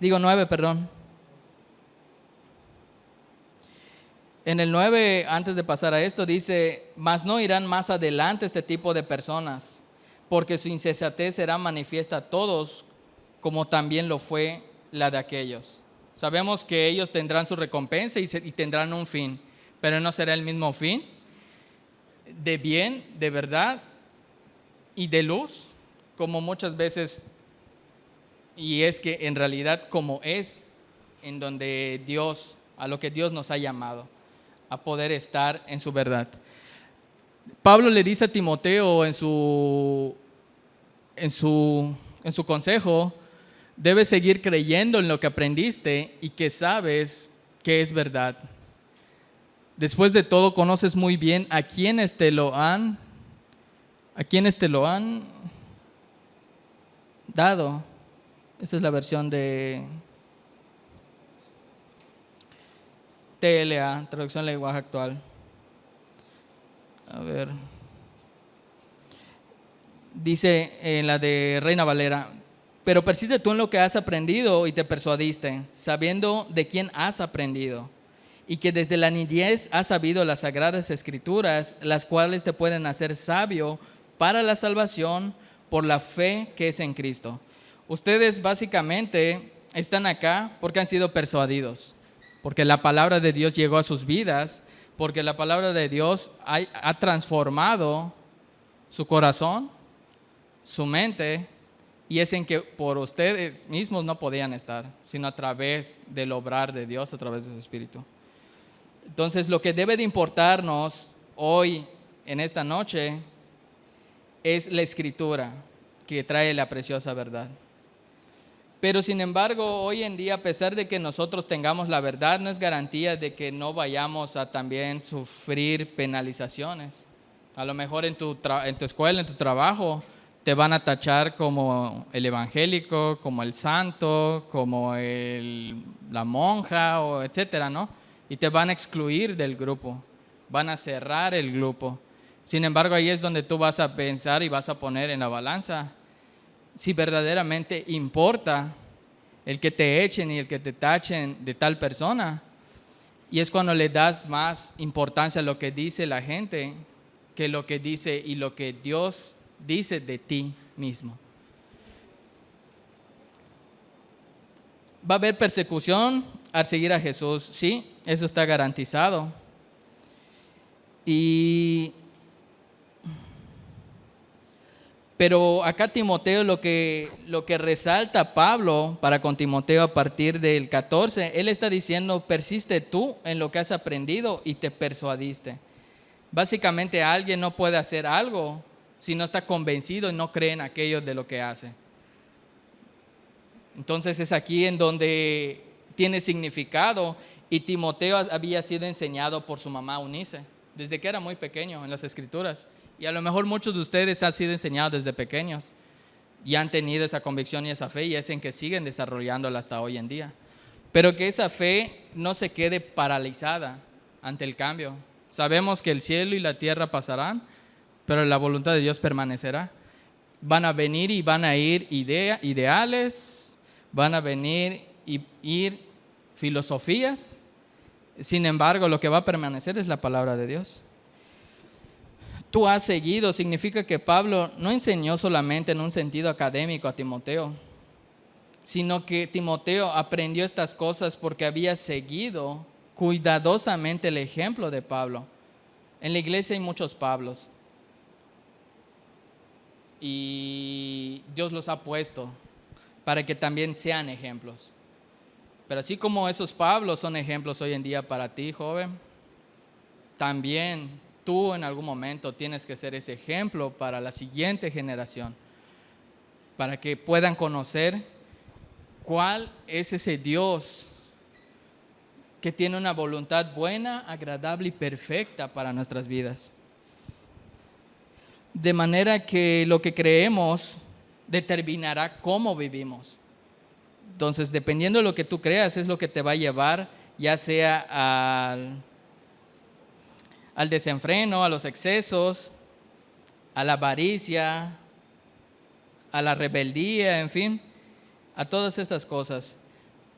9, perdón. En el 9, antes de pasar a esto, dice: mas no irán más adelante este tipo de personas, porque su insensatez será manifiesta a todos, como también lo fue la de aquellos. Sabemos que ellos tendrán su recompensa y tendrán un fin, pero no será el mismo fin de bien, de verdad y de luz, como muchas veces, y es que en realidad como es en donde Dios, a lo que Dios nos ha llamado, a poder estar en su verdad. Pablo le dice a Timoteo en su consejo: debes seguir creyendo en lo que aprendiste y que sabes que es verdad. Después de todo, conoces muy bien a quienes te lo han dado. Esa es la versión de TLA, traducción del lenguaje actual. A ver. Dice en la de Reina Valera: pero persiste tú en lo que has aprendido y te persuadiste, sabiendo de quién has aprendido, y que desde la niñez has sabido las sagradas escrituras, las cuales te pueden hacer sabio para la salvación por la fe que es en Cristo. Ustedes básicamente están acá porque han sido persuadidos, porque la palabra de Dios llegó a sus vidas, porque la palabra de Dios ha transformado su corazón, su mente, y es en que por ustedes mismos no podían estar, sino a través del obrar de Dios, a través de su Espíritu. Entonces, lo que debe de importarnos hoy, en esta noche, es la Escritura que trae la preciosa verdad. Pero sin embargo, hoy en día, a pesar de que nosotros tengamos la verdad, no es garantía de que no vayamos a también sufrir penalizaciones. A lo mejor en tu escuela, en tu trabajo, te van a tachar como el evangélico, como el santo, como la monja, o etcétera, ¿no? Y te van a excluir del grupo, van a cerrar el grupo. Sin embargo, ahí es donde tú vas a pensar y vas a poner en la balanza si verdaderamente importa el que te echen y el que te tachen de tal persona. Y es cuando le das más importancia a lo que dice la gente que lo que dice y lo que Dios dice de ti mismo. Va a haber persecución al seguir a Jesús, sí, eso está garantizado. Pero acá Timoteo, lo que resalta Pablo para con Timoteo a partir del 14, él está diciendo: persiste tú en lo que has aprendido y te persuadiste. Básicamente, alguien no puede hacer algo si no está convencido y no cree en aquello de lo que hace. Entonces es aquí en donde tiene significado, y Timoteo había sido enseñado por su mamá Eunice desde que era muy pequeño en las Escrituras. Y a lo mejor muchos de ustedes han sido enseñados desde pequeños y han tenido esa convicción y esa fe, y es en que siguen desarrollándola hasta hoy en día. pero que esa fe no se quede paralizada ante el cambio. Sabemos que el cielo y la tierra pasarán, pero la voluntad de Dios permanecerá. Van a venir y van a ir ideales, van a venir y ir filosofías. Sin embargo, lo que va a permanecer es la palabra de Dios. Tú has seguido, significa que Pablo no enseñó solamente en un sentido académico a Timoteo, sino que Timoteo aprendió estas cosas porque había seguido cuidadosamente el ejemplo de Pablo. En la iglesia hay muchos Pablos y Dios los ha puesto para que también sean ejemplos. Pero así como esos Pablos son ejemplos hoy en día para ti, joven, también tú en algún momento tienes que ser ese ejemplo para la siguiente generación, para que puedan conocer cuál es ese Dios que tiene una voluntad buena, agradable y perfecta para nuestras vidas. De manera que lo que creemos determinará cómo vivimos. Entonces, dependiendo de lo que tú creas, es lo que te va a llevar, ya sea al desenfreno, a los excesos, a la avaricia, a la rebeldía, en fin, a todas esas cosas.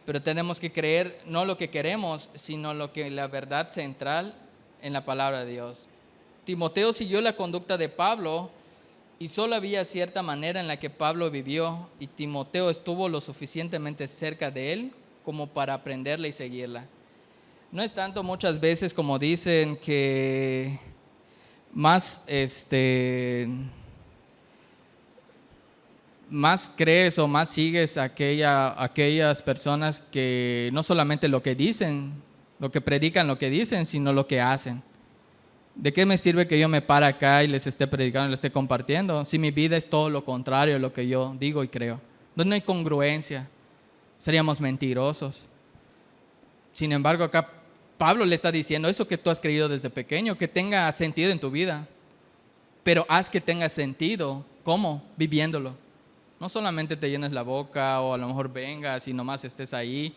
Pero tenemos que creer no lo que queremos, sino lo que la verdad central en la palabra de Dios. Timoteo siguió la conducta de Pablo y solo había cierta manera en la que Pablo vivió y Timoteo estuvo lo suficientemente cerca de él como para aprenderla y seguirla. No es tanto muchas veces como dicen que más crees o más sigues a aquellas personas que no solamente lo que dicen, lo que predican, lo que dicen, sino lo que hacen. ¿De qué me sirve que yo me pare acá y les esté predicando, les esté compartiendo, si mi vida es todo lo contrario a lo que yo digo y creo? No hay congruencia, seríamos mentirosos. Sin embargo, acá Pablo le está diciendo eso que tú has creído desde pequeño, que tenga sentido en tu vida, pero haz que tenga sentido. ¿Cómo? Viviéndolo. No solamente te llenes la boca o a lo mejor vengas y nomás estés ahí.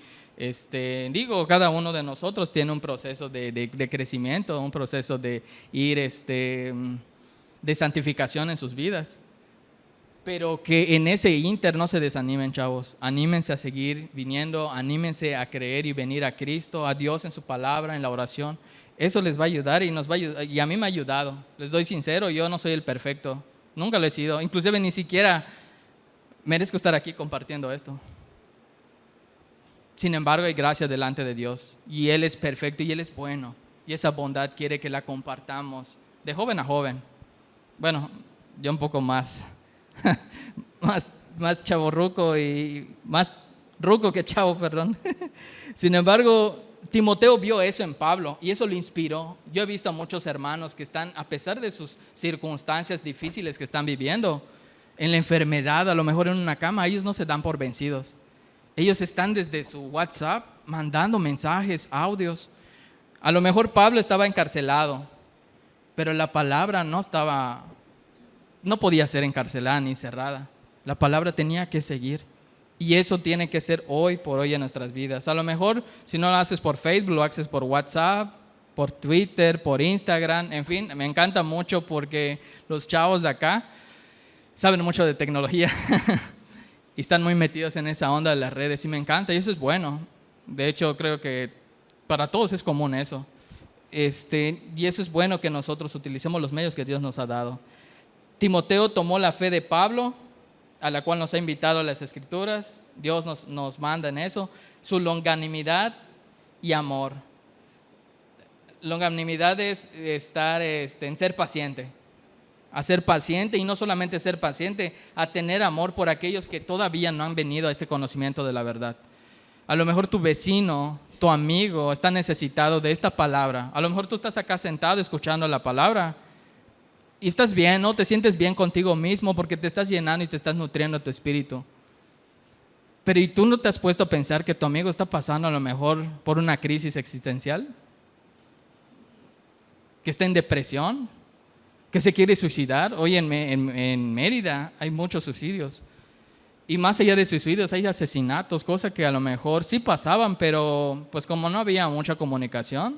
Cada uno de nosotros tiene un proceso de crecimiento, un proceso de ir de santificación en sus vidas. Pero que en ese inter no se desanimen, chavos. Anímense a seguir viniendo, anímense a creer y venir a Cristo, a Dios en su palabra, en la oración. Eso les va a ayudar y nos va a ayudar. Y a mí me ha ayudado. Les doy sincero, yo no soy el perfecto. Nunca lo he sido. Inclusive ni siquiera merezco estar aquí compartiendo esto. Sin embargo, hay gracia delante de Dios y Él es perfecto y Él es bueno y esa bondad quiere que la compartamos de joven a joven. Bueno, yo un poco más chavorruco y más ruco que chavo, perdón. Sin embargo, Timoteo vio eso en Pablo y eso lo inspiró. Yo he visto a muchos hermanos que están, a pesar de sus circunstancias difíciles que están viviendo, en la enfermedad, a lo mejor en una cama, ellos no se dan por vencidos. Ellos están desde su WhatsApp mandando mensajes, audios. A lo mejor Pablo estaba encarcelado, pero la palabra no podía ser encarcelada ni cerrada. La palabra tenía que seguir. Y eso tiene que ser hoy por hoy en nuestras vidas. A lo mejor si no lo haces por Facebook, lo haces por WhatsApp, por Twitter, por Instagram. En fin, me encanta mucho porque los chavos de acá saben mucho de tecnología y están muy metidos en esa onda de las redes y me encanta y eso es bueno. De hecho, creo que para todos es común eso. Y eso es bueno que nosotros utilicemos los medios que Dios nos ha dado. Timoteo tomó la fe de Pablo, a la cual nos ha invitado a las Escrituras. Dios nos manda en eso. Su longanimidad y amor. Longanimidad es estar en ser paciente. A ser paciente y no solamente ser paciente, a tener amor por aquellos que todavía no han venido a este conocimiento de la verdad. A lo mejor tu vecino, tu amigo está necesitado de esta palabra. A lo mejor tú estás acá sentado escuchando la palabra y estás bien, ¿no? Te sientes bien contigo mismo porque te estás llenando y te estás nutriendo tu espíritu. Pero ¿y tú no te has puesto a pensar que tu amigo está pasando a lo mejor por una crisis existencial? ¿Que está en depresión? ¿Que se quiere suicidar? Hoy en Mérida hay muchos suicidios. Y más allá de suicidios, hay asesinatos, cosas que a lo mejor sí pasaban, pero pues como no había mucha comunicación,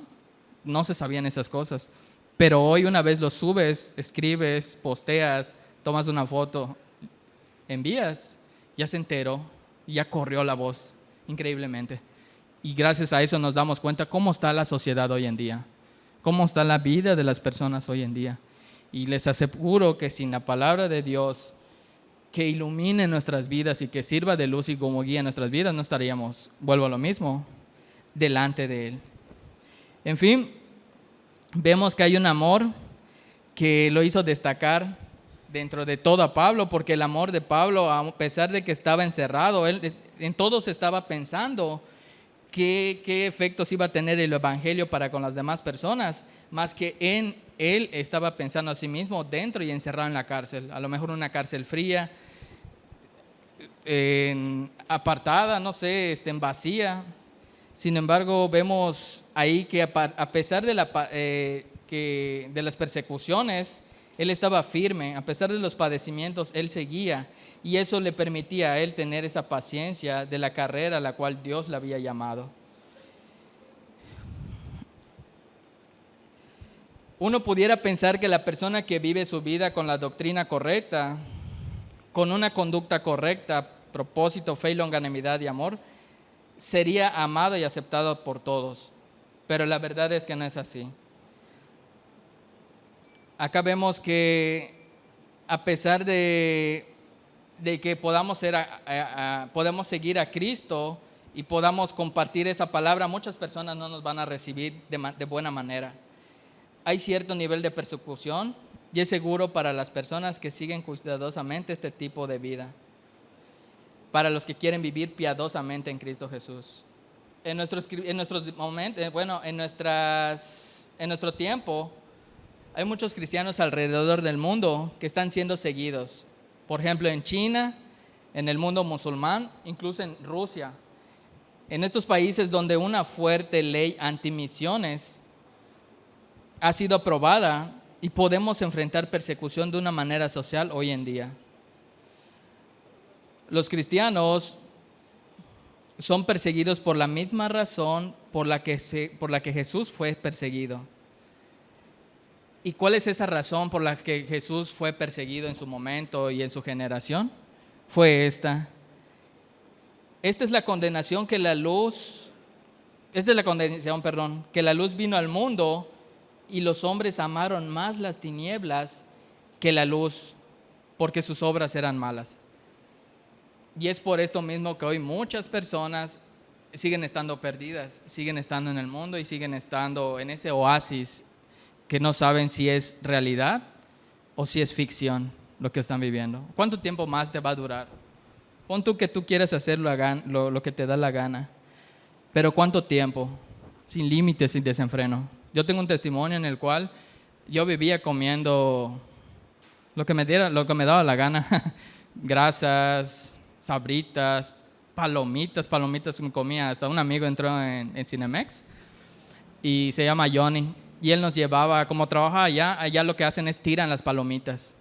no se sabían esas cosas. Pero hoy una vez lo subes, escribes, posteas, tomas una foto, envías, ya se enteró, ya corrió la voz, increíblemente. Y gracias a eso nos damos cuenta cómo está la sociedad hoy en día, cómo está la vida de las personas hoy en día. Y les aseguro que sin la palabra de Dios, que ilumine nuestras vidas y que sirva de luz y como guía nuestras vidas, no estaríamos, vuelvo a lo mismo, delante de Él. En fin, vemos que hay un amor que lo hizo destacar dentro de todo a Pablo, porque el amor de Pablo, a pesar de que estaba encerrado, él en todos estaba pensando qué efectos iba a tener el evangelio para con las demás personas, más que en él estaba pensando a sí mismo dentro y encerrado en la cárcel, a lo mejor una cárcel fría, apartada, no sé, vacía. Sin embargo, vemos ahí que a pesar de las persecuciones, él estaba firme, a pesar de los padecimientos, él seguía, y eso le permitía a él tener esa paciencia de la carrera a la cual Dios le había llamado. Uno pudiera pensar que la persona que vive su vida con la doctrina correcta, con una conducta correcta, propósito, fe, longanimidad y amor, sería amado y aceptado por todos, pero la verdad es que no es así. Acá vemos que a pesar de que podamos seguir a Cristo y podamos compartir esa palabra, muchas personas no nos van a recibir de buena manera. Hay cierto nivel de persecución y es seguro para las personas que siguen cuidadosamente este tipo de vida, para los que quieren vivir piadosamente en Cristo Jesús. En nuestros momentos, en nuestro tiempo, hay muchos cristianos alrededor del mundo que están siendo seguidos. Por ejemplo, en China, en el mundo musulmán, incluso en Rusia. En estos países donde una fuerte ley antimisiones ha sido aprobada y podemos enfrentar persecución de una manera social hoy en día. Los cristianos son perseguidos por la misma razón por la que Jesús fue perseguido. ¿Y cuál es esa razón por la que Jesús fue perseguido en su momento y en su generación? Fue esta. Esta es la condenación que la luz vino al mundo y los hombres amaron más las tinieblas que la luz porque sus obras eran malas. Y es por esto mismo que hoy muchas personas siguen estando perdidas, siguen estando en el mundo y siguen estando en ese oasis que no saben si es realidad o si es ficción lo que están viviendo. ¿Cuánto tiempo más te va a durar? Pon tú que tú quieres hacer lo que te da la gana, pero ¿cuánto tiempo? Sin límites, sin desenfreno. Yo tengo un testimonio en el cual yo vivía comiendo lo que me daba la gana, grasas, sabritas, palomitas me comía. Hasta un amigo entró en Cinemex y se llama Johnny. Y él nos llevaba, como trabajaba allá lo que hacen es tiran las palomitas.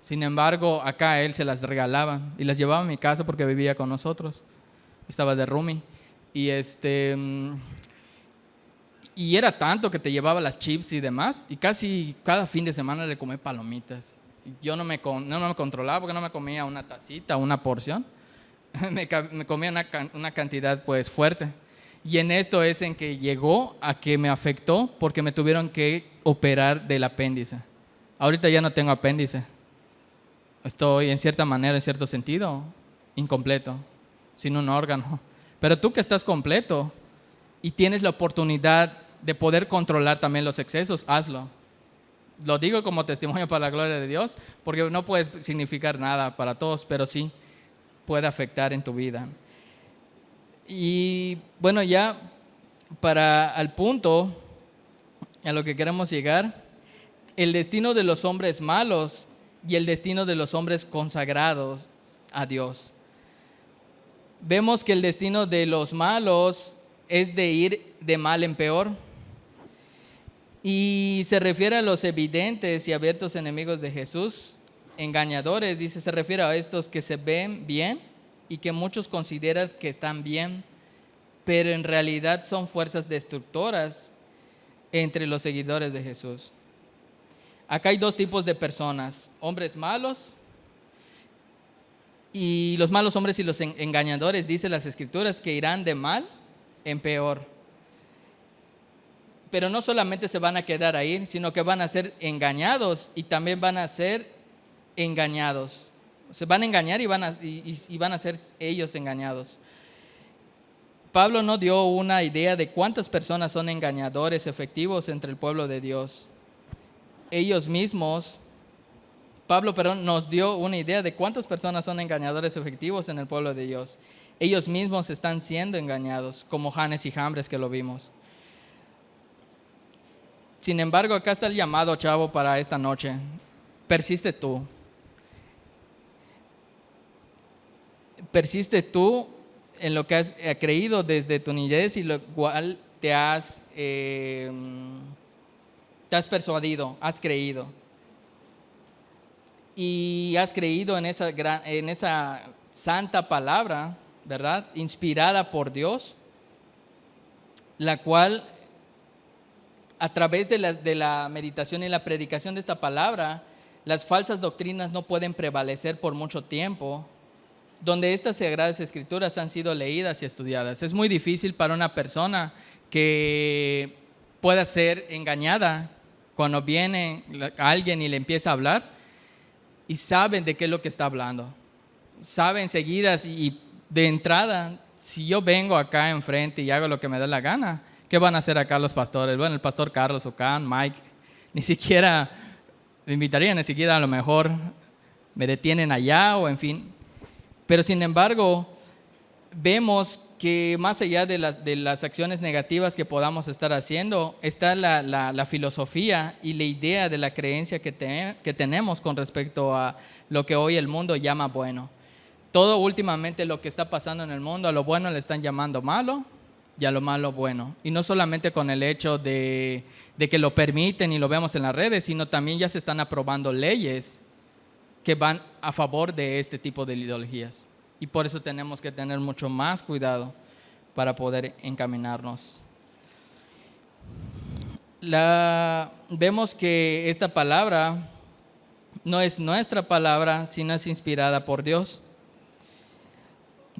Sin embargo, acá él se las regalaba y las llevaba a mi casa porque vivía con nosotros. Estaba de roomie. Y era tanto que te llevaba las chips y demás. Y casi cada fin de semana le comía palomitas. Y yo no me controlaba porque no me comía una tacita, una porción. me comía una cantidad pues fuerte. Y en esto es en que llegó a que me afectó porque me tuvieron que operar del apéndice. Ahorita ya no tengo apéndice. Estoy en cierta manera, en cierto sentido, incompleto, sin un órgano. Pero tú que estás completo y tienes la oportunidad de poder controlar también los excesos, hazlo. Lo digo como testimonio para la gloria de Dios, porque no puede significar nada para todos, pero sí puede afectar en tu vida. Y bueno, ya al punto a lo que queremos llegar, el destino de los hombres malos y el destino de los hombres consagrados a Dios. Vemos que el destino de los malos es de ir de mal en peor. Y se refiere a los evidentes y abiertos enemigos de Jesús, engañadores, se refiere a estos que se ven bien, y que muchos consideran que están bien, pero en realidad son fuerzas destructoras entre los seguidores de Jesús. Acá hay dos tipos de personas, hombres malos y los malos hombres y los engañadores, dice las Escrituras, que irán de mal en peor. Pero no solamente se van a quedar ahí, sino que van a ser engañados y también van a ser engañados. Se van a engañar y van a ser ellos engañados. Pablo no dio una idea de cuántas personas son engañadores efectivos entre el pueblo de Dios. Pablo nos dio una idea de cuántas personas son engañadores efectivos en el pueblo de Dios. Ellos mismos están siendo engañados, como Janes y Jambres que lo vimos. Sin embargo, acá está el llamado, chavo, para esta noche. Persiste tú. Persiste tú en lo que has creído desde tu niñez y lo cual te has persuadido, has creído. Y has creído en esa santa palabra, ¿verdad? Inspirada por Dios, la cual a través de la meditación y la predicación de esta palabra, las falsas doctrinas no pueden prevalecer por mucho tiempo, donde estas sagradas escrituras han sido leídas y estudiadas. Es muy difícil para una persona que pueda ser engañada cuando viene alguien y le empieza a hablar y saben de qué es lo que está hablando. Saben enseguida y de entrada, si yo vengo acá enfrente y hago lo que me da la gana, ¿qué van a hacer acá los pastores? Bueno, el pastor Carlos o Can, Mike, ni siquiera me invitarían, ni siquiera a lo mejor me detienen allá o en fin. Pero sin embargo, vemos que más allá de las acciones negativas que podamos estar haciendo, está la filosofía y la idea de la creencia que tenemos con respecto a lo que hoy el mundo llama bueno. Todo últimamente lo que está pasando en el mundo, a lo bueno le están llamando malo y a lo malo bueno. Y no solamente con el hecho de que lo permiten y lo vemos en las redes, sino también ya se están aprobando leyes que van a favor de este tipo de ideologías. Y por eso tenemos que tener mucho más cuidado para poder encaminarnos. Vemos que esta palabra no es nuestra palabra, sino es inspirada por Dios.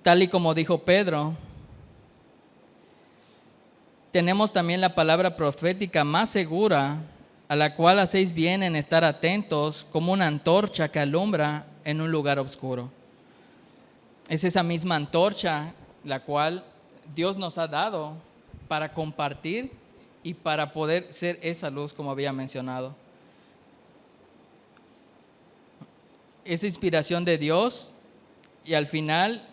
Tal y como dijo Pedro, tenemos también la palabra profética más segura, a la cual hacéis bien en estar atentos como una antorcha que alumbra en un lugar oscuro. Es esa misma antorcha la cual Dios nos ha dado para compartir y para poder ser esa luz, como había mencionado. Esa inspiración de Dios y al final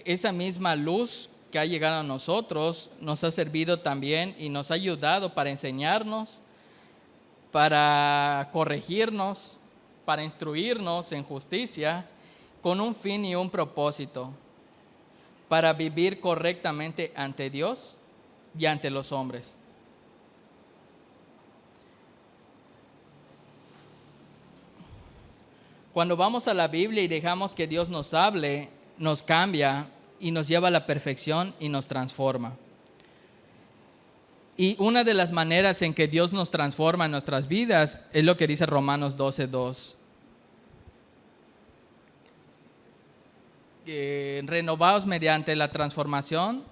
esa misma luz que ha llegado a nosotros nos ha servido también y nos ha ayudado para enseñarnos, para corregirnos, para instruirnos en justicia, con un fin y un propósito, para vivir correctamente ante Dios y ante los hombres. Cuando vamos a la Biblia y dejamos que Dios nos hable, nos cambia y nos lleva a la perfección y nos transforma. Y una de las maneras en que Dios nos transforma en nuestras vidas es lo que dice Romanos 12:2. Renovaos mediante la transformación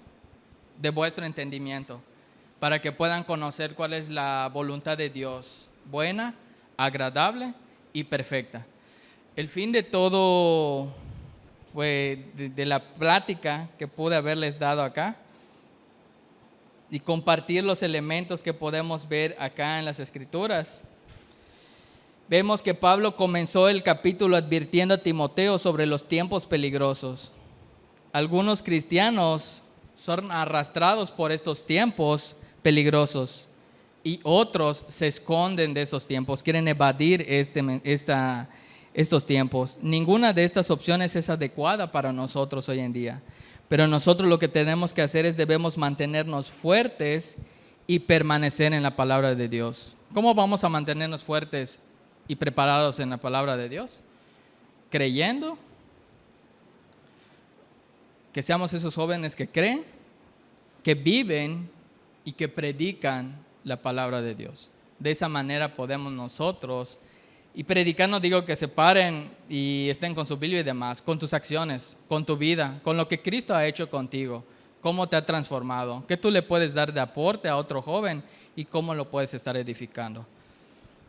de vuestro entendimiento, para que puedan conocer cuál es la voluntad de Dios, buena, agradable y perfecta. El fin de todo, de la plática que pude haberles dado acá, y compartir los elementos que podemos ver acá en las Escrituras. Vemos que Pablo comenzó el capítulo advirtiendo a Timoteo sobre los tiempos peligrosos. Algunos cristianos son arrastrados por estos tiempos peligrosos y otros se esconden de esos tiempos, quieren evadir estos tiempos. Ninguna de estas opciones es adecuada para nosotros hoy en día. Pero nosotros lo que tenemos que hacer es debemos mantenernos fuertes y permanecer en la palabra de Dios. ¿Cómo vamos a mantenernos fuertes y preparados en la palabra de Dios? Creyendo, que seamos esos jóvenes que creen, que viven y que predican la palabra de Dios. De esa manera podemos nosotros, y predicar no digo que se paren y estén con su Biblia y demás, con tus acciones, con tu vida, con lo que Cristo ha hecho contigo, cómo te ha transformado, qué tú le puedes dar de aporte a otro joven y cómo lo puedes estar edificando.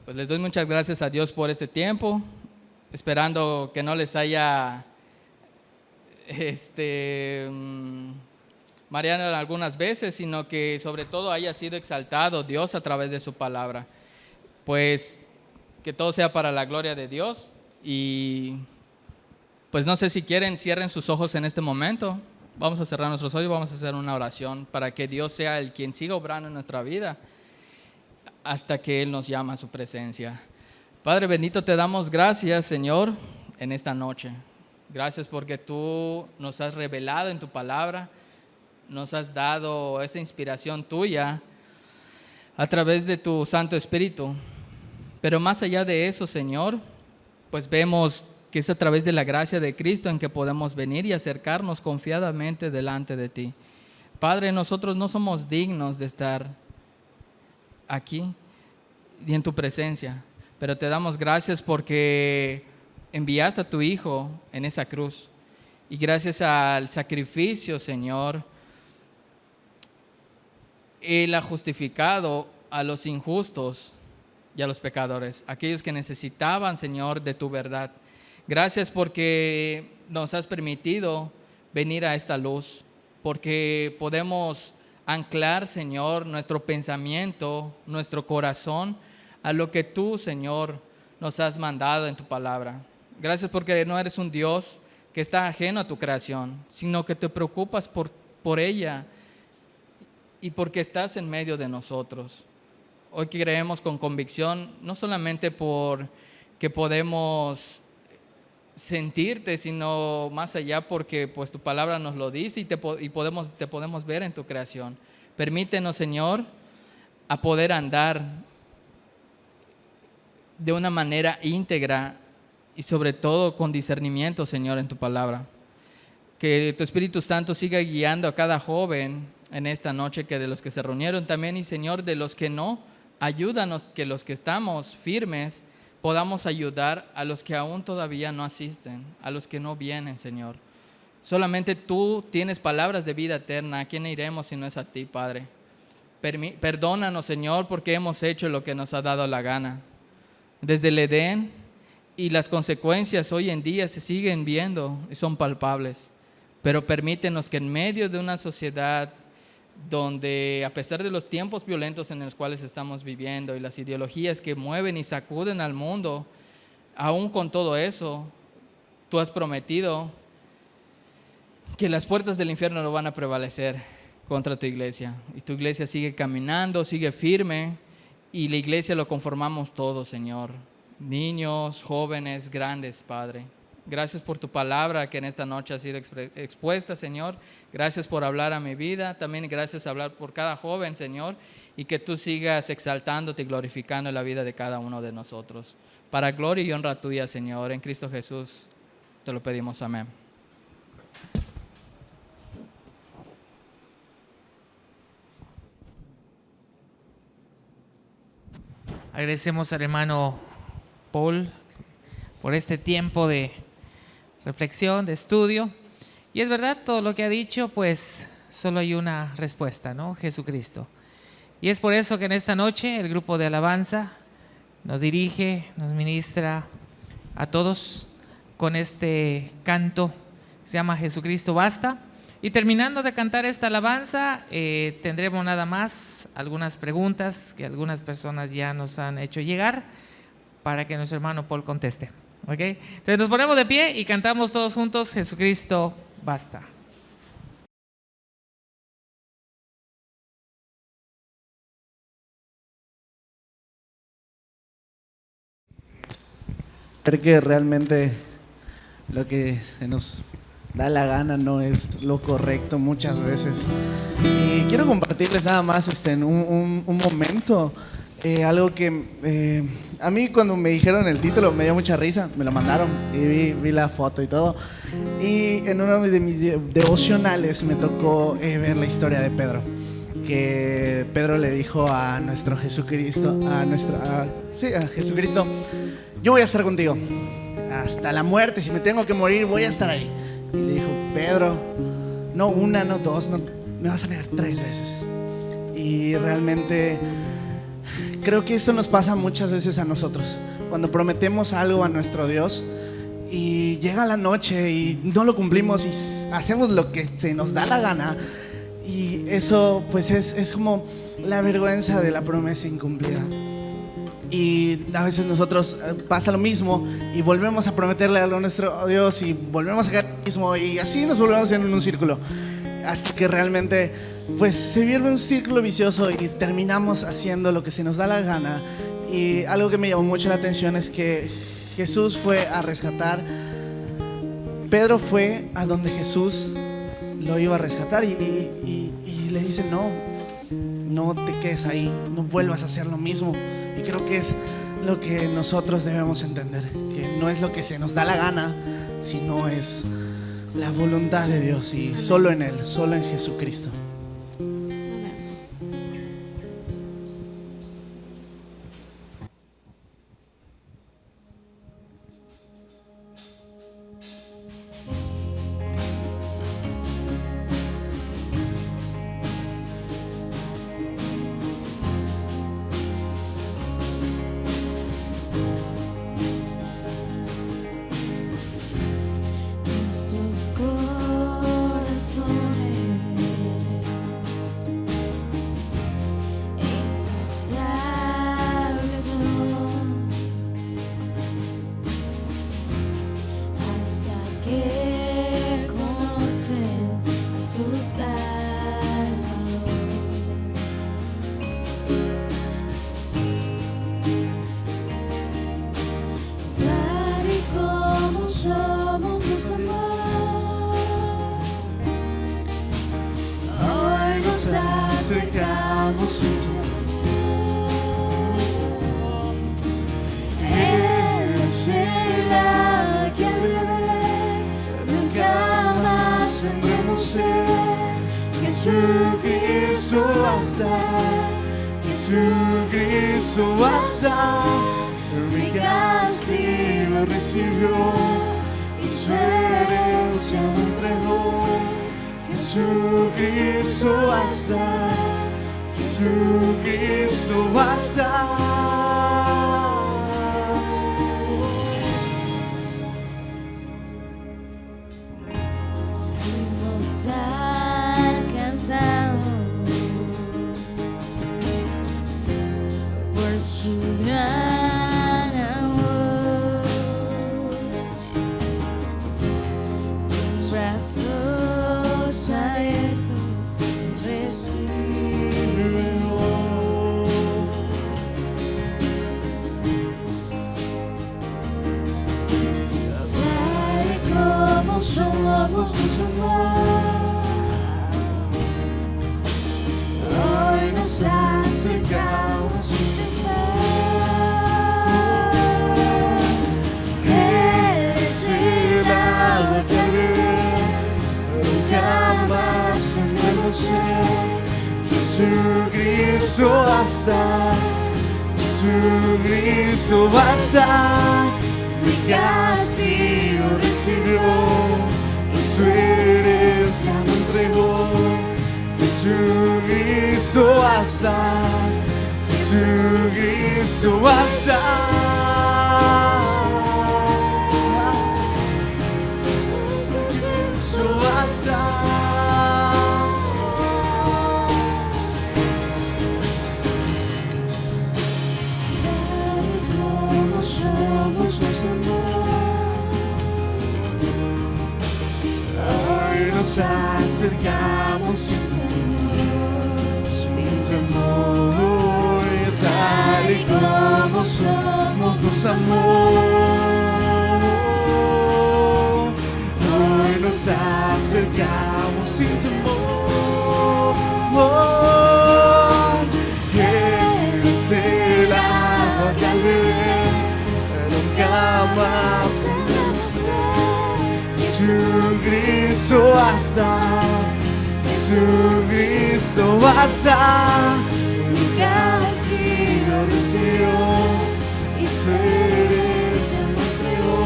Pues les doy muchas gracias a Dios por este tiempo, esperando que no les haya mareado algunas veces, sino que sobre todo haya sido exaltado Dios a través de su palabra. Pues que todo sea para la gloria de Dios, y pues no sé si quieren, cierren sus ojos en este momento. Vamos a cerrar nuestros ojos y vamos a hacer una oración para que Dios sea el quien siga obrando en nuestra vida hasta que Él nos llama a su presencia. Padre bendito, te damos gracias, Señor, en esta noche. Gracias porque tú nos has revelado en tu palabra, nos has dado esa inspiración tuya a través de tu Santo Espíritu. Pero más allá de eso, Señor, pues vemos que es a través de la gracia de Cristo en que podemos venir y acercarnos confiadamente delante de ti. Padre, nosotros no somos dignos de estar aquí y en tu presencia, pero te damos gracias porque enviaste a tu Hijo en esa cruz, y gracias al sacrificio, Señor, Él ha justificado a los injustos y a los pecadores, aquellos que necesitaban, Señor, de tu verdad. Gracias porque nos has permitido venir a esta luz, porque podemos anclar, Señor, nuestro pensamiento, nuestro corazón a lo que tú, Señor, nos has mandado en tu palabra. Gracias porque no eres un Dios que está ajeno a tu creación, sino que te preocupas por ella y porque estás en medio de nosotros. Hoy creemos con convicción, no solamente porque podemos sentirte, sino más allá porque pues tu palabra nos lo dice y te podemos ver en tu creación. Permítenos, Señor, a poder andar de una manera íntegra y sobre todo con discernimiento, Señor, en tu palabra. Que tu Espíritu Santo siga guiando a cada joven en esta noche, que de los que se reunieron también, y Señor, de los que no, ayúdanos que los que estamos firmes podamos ayudar a los que aún todavía no asisten, a los que no vienen, Señor. Solamente tú tienes palabras de vida eterna. ¿A quién iremos si no es a ti, Padre? Perdónanos, Señor, porque hemos hecho lo que nos ha dado la gana desde el Edén, y las consecuencias hoy en día se siguen viendo y son palpables. Pero permítenos que en medio de una sociedad donde, a pesar de los tiempos violentos en los cuales estamos viviendo y las ideologías que mueven y sacuden al mundo, aún con todo eso, tú has prometido que las puertas del infierno no van a prevalecer contra tu iglesia, y tu iglesia sigue caminando, sigue firme, y la iglesia lo conformamos todos, Señor, niños, jóvenes, grandes, Padre. Gracias por tu palabra que en esta noche ha sido expuesta, Señor. Gracias por hablar a mi vida. También gracias por hablar por cada joven, Señor, y que tú sigas exaltándote y glorificando la vida de cada uno de nosotros. Para gloria y honra tuya, Señor, en Cristo Jesús, te lo pedimos. Amén.
Agradecemos al hermano Paul por este tiempo de reflexión, de estudio. Y es verdad, todo lo que ha dicho, pues solo hay una respuesta, ¿no? Jesucristo. Y es por eso que en esta noche el grupo de alabanza nos dirige, nos ministra a todos con este canto que se llama Jesucristo Basta. Y terminando de cantar esta alabanza, tendremos nada más algunas preguntas que algunas personas ya nos han hecho llegar para que nuestro hermano Paul conteste. ¿Okay? Entonces nos ponemos de pie y cantamos todos juntos Jesucristo Basta.
Ver que realmente lo que se nos da la gana no es lo correcto muchas veces. Y quiero compartirles nada más un momento Algo que a mí cuando me dijeron el título me dio mucha risa, me lo mandaron y vi la foto y todo. Y en uno de mis devocionales me tocó ver la historia de Pedro, que Pedro le dijo a nuestro Jesucristo, a Jesucristo: yo voy a estar contigo hasta la muerte, si me tengo que morir voy a estar ahí. Y le dijo: Pedro, no una, no dos, no, me vas a negar 3 veces. Y realmente creo que eso nos pasa muchas veces a nosotros, cuando prometemos algo a nuestro Dios y llega la noche y no lo cumplimos y hacemos lo que se nos da la gana, y eso pues es como la vergüenza de la promesa incumplida. Y a veces nosotros pasa lo mismo y volvemos a prometerle algo a nuestro Dios y volvemos a caer en lo mismo, y así nos volvemos en un círculo hasta que realmente pues se vuelve un círculo vicioso y terminamos haciendo lo que se nos da la gana. Y algo que me llamó mucho la atención es que Jesús fue a rescatar, Pedro fue a donde Jesús lo iba a rescatar y le dice: no te quedes ahí, no vuelvas a hacer lo mismo. Y creo que es lo que nosotros debemos entender, que no es lo que se nos da la gana, sino es la voluntad de Dios, y solo en Él, solo en Jesucristo.
acercamos a ti. Él es el agua que al beber nunca más tendremos sed. Jesucristo basta, Jesucristo basta. Mi castigo recibió y su herencia me entregó. Jesucristo basta, Jesucristo basta. Nos ha alcanzado por su gran amor. Con brazos abiertos recibe hoy. Tal como somos nos amó. Hoy nos acercamos sin temor. Él es el agua que al beber nunca más tendremos sed. Jesucristo basta, Jesucristo basta. Mi castigo recibió y su herencia me entregó. Jesucristo basta, Jesucristo basta. Jesucristo basta. Tal como somos nos amó. Hoy nos acercamos sin temor, sin temor. Tal y como somos nos amó. Hoy nos acercamos sin temor. Él es el más Jesucristo basta, Jesucristo basta, el castigo recibió y su herencia me entregó.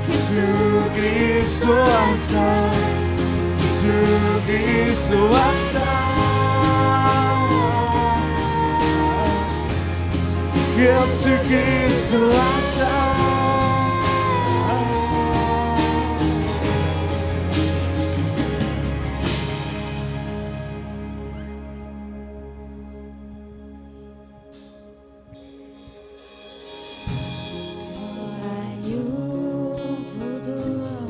Jesucristo basta, Jesucristo basta, Jesucristo basta.
Hay un futuro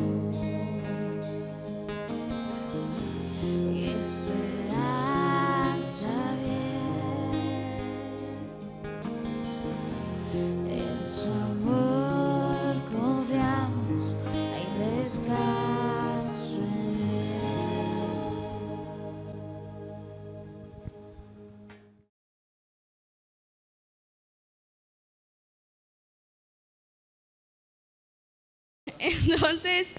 y esperanza bien. En su amor confiamos, hay descanso en
Entonces,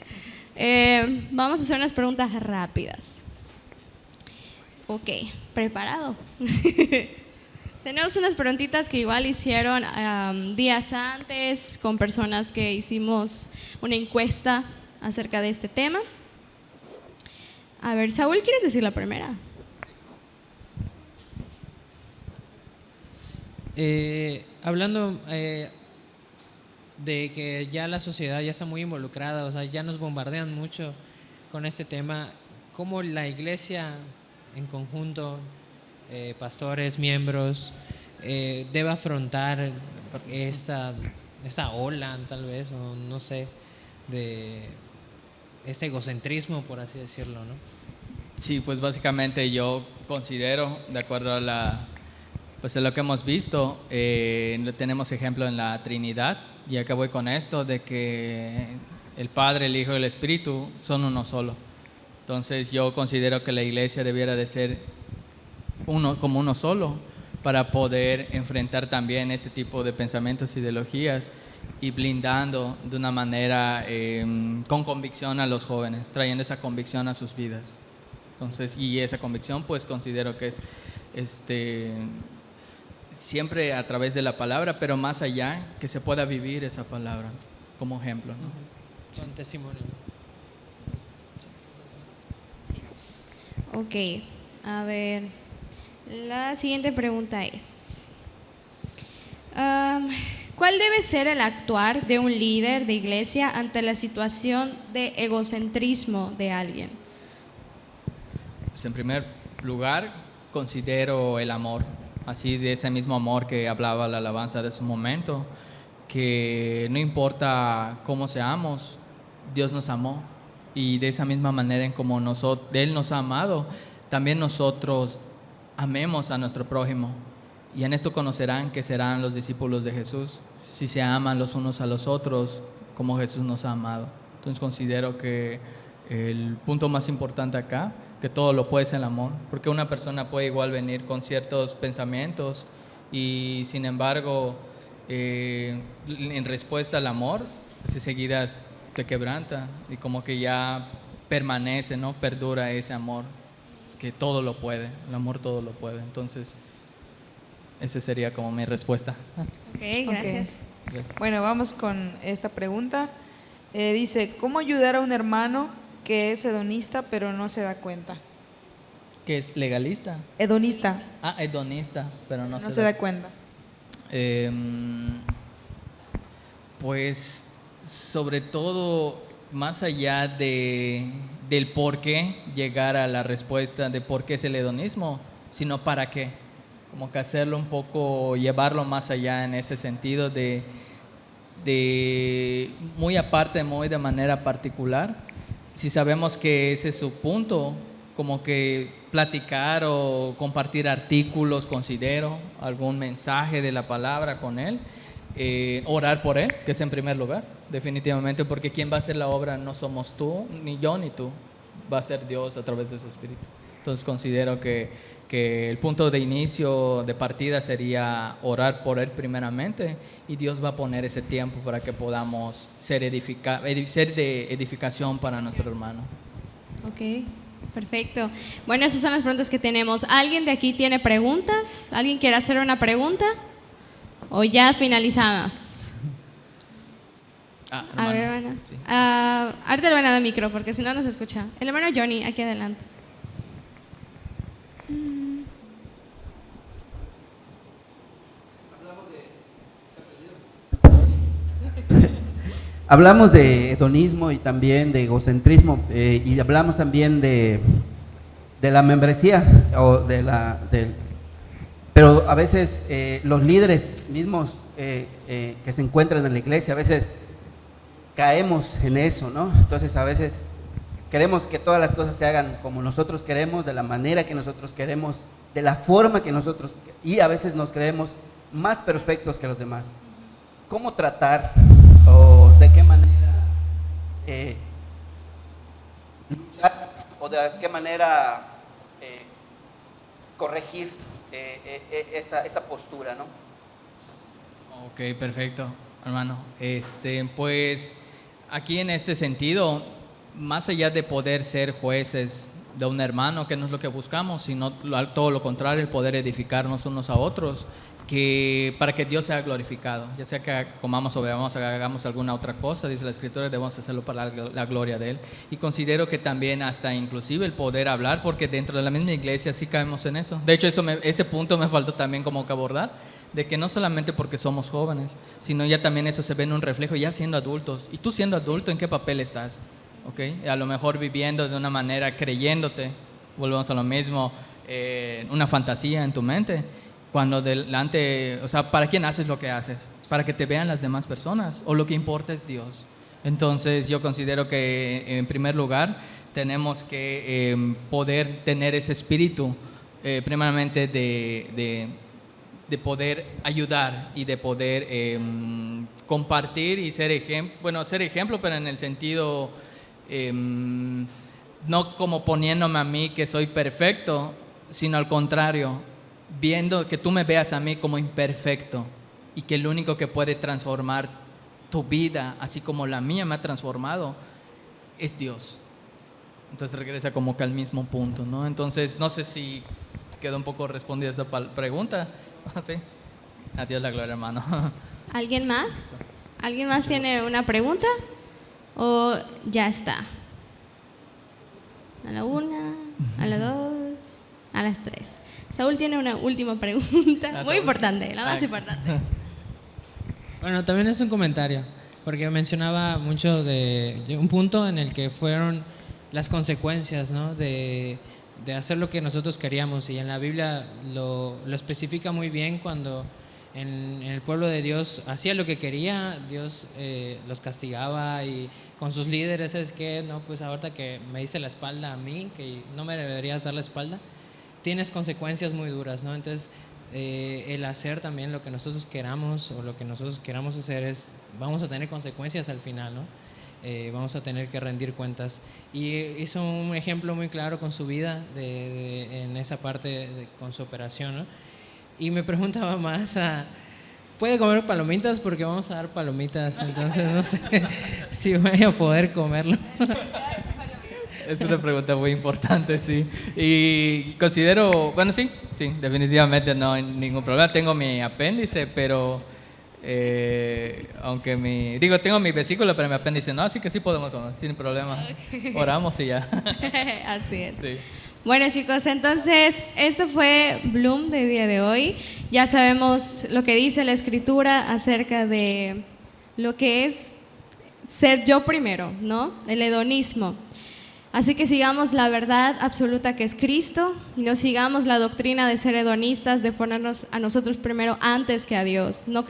vamos a hacer unas preguntas rápidas. Ok, ¿preparado? Tenemos unas preguntitas que igual hicieron días antes con personas que hicimos una encuesta acerca de este tema. A ver, Saúl, ¿quieres decir la primera?
Hablando de que ya la sociedad ya está muy involucrada, o sea, ya nos bombardean mucho con este tema, ¿cómo la iglesia en conjunto, pastores, miembros, debe afrontar esta ola, tal vez, o no sé, de este egocentrismo, por así decirlo, ¿no?
Sí, pues básicamente yo considero, de acuerdo a pues a lo que hemos visto, tenemos ejemplo en la Trinidad, y acá voy con esto, de que el Padre, el Hijo y el Espíritu son uno solo. Entonces yo considero que la iglesia debiera de ser como uno solo para poder enfrentar también este tipo de pensamientos, ideologías, y blindando de una manera con convicción a los jóvenes, trayendo esa convicción a sus vidas. Entonces, y esa convicción pues considero que es siempre a través de la palabra, pero más allá, que se pueda vivir esa palabra como ejemplo, ¿no?
Con testimonio.
Ok, a ver, la siguiente pregunta es, ¿cuál debe ser el actuar de un líder de iglesia ante la situación de egocentrismo de alguien?
Pues en primer lugar, considero el amor, así de ese mismo amor que hablaba la alabanza de su momento, que no importa cómo seamos, Dios nos amó, y de esa misma manera en como Él nos ha amado, también nosotros amemos a nuestro prójimo, y en esto conocerán que serán los discípulos de Jesús, si se aman los unos a los otros como Jesús nos ha amado. Entonces considero que el punto más importante acá, que todo lo puede ser el amor, porque una persona puede igual venir con ciertos pensamientos y sin embargo en respuesta al amor, pues enseguida te quebranta y como que ya permanece, ¿no? Perdura ese amor, que todo lo puede, el amor todo lo puede. Entonces, esa sería como mi respuesta.
Ok, gracias.
Gracias.
Bueno, vamos con esta pregunta. Dice, ¿cómo ayudar a un hermano que es hedonista pero no se da cuenta?
¿Qué es legalista?
Hedonista,
Ah, hedonista, pero no
no se da cuenta.
Pues sobre todo, más allá del por qué llegar a la respuesta de por qué es el hedonismo, sino para qué. Como que hacerlo un poco, llevarlo más allá en ese sentido de muy aparte, muy de manera particular. Si sabemos que ese es su punto, como que platicar o compartir artículos, considero, algún mensaje de la palabra con él, orar por él, que es en primer lugar, definitivamente, porque quien va a hacer la obra no somos tú, ni yo, ni tú. va a ser Dios a través de su Espíritu. Entonces considero que el punto de inicio, de partida, sería orar por Él primeramente, y Dios va a poner ese tiempo para que podamos ser de edificación para nuestro hermano.
Ok, perfecto. Bueno, esas son las preguntas que tenemos. ¿Alguien de aquí tiene preguntas? ¿Alguien quiere hacer una pregunta? ¿O ya finalizamos? A ver, hermano.
Sí.
Ahorita le van a dar micro porque si no nos escucha. El hermano Johnny, aquí adelante.
Hablamos de hedonismo y también de egocentrismo, y hablamos también de la membresía, pero a veces los líderes mismos que se encuentran en la iglesia, a veces caemos en eso, ¿no? Entonces a veces queremos que todas las cosas se hagan como nosotros queremos, de la manera que nosotros queremos, de la forma que nosotros, y a veces nos creemos más perfectos que los demás. ¿Cómo tratar o de qué manera luchar o de qué manera corregir esa postura, ¿no?
Ok, perfecto, hermano. Pues aquí en este sentido, más allá de poder ser jueces de un hermano, que no es lo que buscamos, sino todo lo contrario, el poder edificarnos unos a otros, para que Dios sea glorificado, ya sea que comamos o bebamos, hagamos alguna otra cosa, dice la Escritura, debemos hacerlo para la gloria de Él. Y considero que también hasta inclusive el poder hablar, porque dentro de la misma iglesia sí caemos en eso. De hecho, ese punto me faltó también como que abordar, de que no solamente porque somos jóvenes, sino ya también eso se ve en un reflejo ya siendo adultos. Y tú siendo adulto, ¿en qué papel estás? ¿Okay? A lo mejor viviendo de una manera, creyéndote, volvemos a lo mismo, una fantasía en tu mente. Cuando delante, o sea, ¿para quién haces lo que haces? ¿Para que te vean las demás personas? ¿O lo que importa es Dios? Entonces yo considero que en primer lugar tenemos que poder tener ese espíritu primeramente de poder ayudar y de poder compartir y ser ejemplo, bueno, ser ejemplo, pero en el sentido no como poniéndome a mí que soy perfecto, sino al contrario, viendo que tú me veas a mí como imperfecto y que el único que puede transformar tu vida, así como la mía me ha transformado, es Dios. Entonces regresa como que al mismo punto, ¿no? Entonces no sé si quedó un poco respondida esa pregunta. ¿Sí? A Dios la gloria, hermano.
¿Alguien más? ¿Alguien más tiene una pregunta? ¿O ya está? A la 1, a la 2, a las 3. Saúl tiene una última pregunta, muy importante, la más importante.
Bueno, también es un comentario, porque mencionaba mucho de un punto en el que fueron las consecuencias, ¿no? de hacer lo que nosotros queríamos, y en la Biblia lo especifica muy bien. Cuando en el pueblo de Dios hacía lo que quería, Dios los castigaba, y con sus líderes es que, no, pues ahorita que me dice la espalda a mí, que no me deberías dar la espalda, tienes consecuencias muy duras, ¿no? Entonces, el hacer también lo que nosotros queramos o lo que nosotros queramos hacer vamos a tener consecuencias al final, ¿no? Vamos a tener que rendir cuentas. Y hizo un ejemplo muy claro con su vida en esa parte con su operación, ¿no? Y me preguntaba más ¿puede comer palomitas? Porque vamos a dar palomitas, entonces no sé si voy a poder comerlo.
Es una pregunta muy importante, sí. Y considero, bueno, sí, definitivamente no hay ningún problema. Tengo mi apéndice, pero aunque tengo mi vesícula, pero mi apéndice no, así que sí podemos comer, sin problema. Okay. Oramos y ya.
Así es.
Sí.
Bueno, chicos, entonces esto fue Bloom del día de hoy. Ya sabemos lo que dice la Escritura acerca de lo que es ser yo primero, ¿no? El hedonismo. Así que sigamos la verdad absoluta que es Cristo y no sigamos la doctrina de ser hedonistas, de ponernos a nosotros primero antes que a Dios. No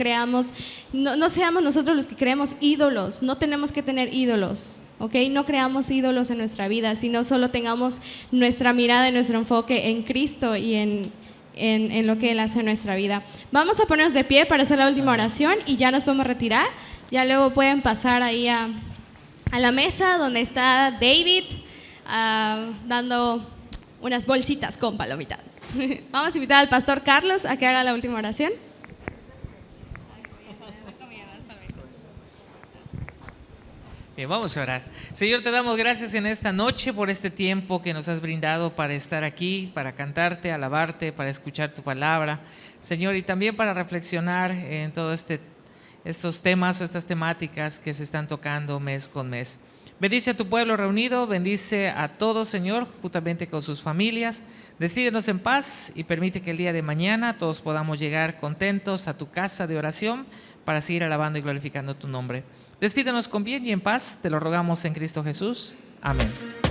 seamos nosotros los que creemos ídolos, no tenemos que tener ídolos, ¿ok? No creamos ídolos en nuestra vida, sino solo tengamos nuestra mirada y nuestro enfoque en Cristo y en lo que Él hace en nuestra vida. Vamos a ponernos de pie para hacer la última oración y ya nos podemos retirar. Ya luego pueden pasar ahí a la mesa donde está David. dando unas bolsitas con palomitas. Vamos a invitar al pastor Carlos a que haga la última oración.
Bien, vamos a orar. Señor, te damos gracias en esta noche por este tiempo que nos has brindado para estar aquí, para cantarte, alabarte, para escuchar tu palabra, Señor, y también para reflexionar en todos estos temas o estas temáticas que se están tocando mes con mes. Bendice a tu pueblo reunido, bendice a todos, Señor, juntamente con sus familias. Despídenos en paz y permite que el día de mañana todos podamos llegar contentos a tu casa de oración para seguir alabando y glorificando tu nombre. Despídenos con bien y en paz, te lo rogamos en Cristo Jesús. Amén.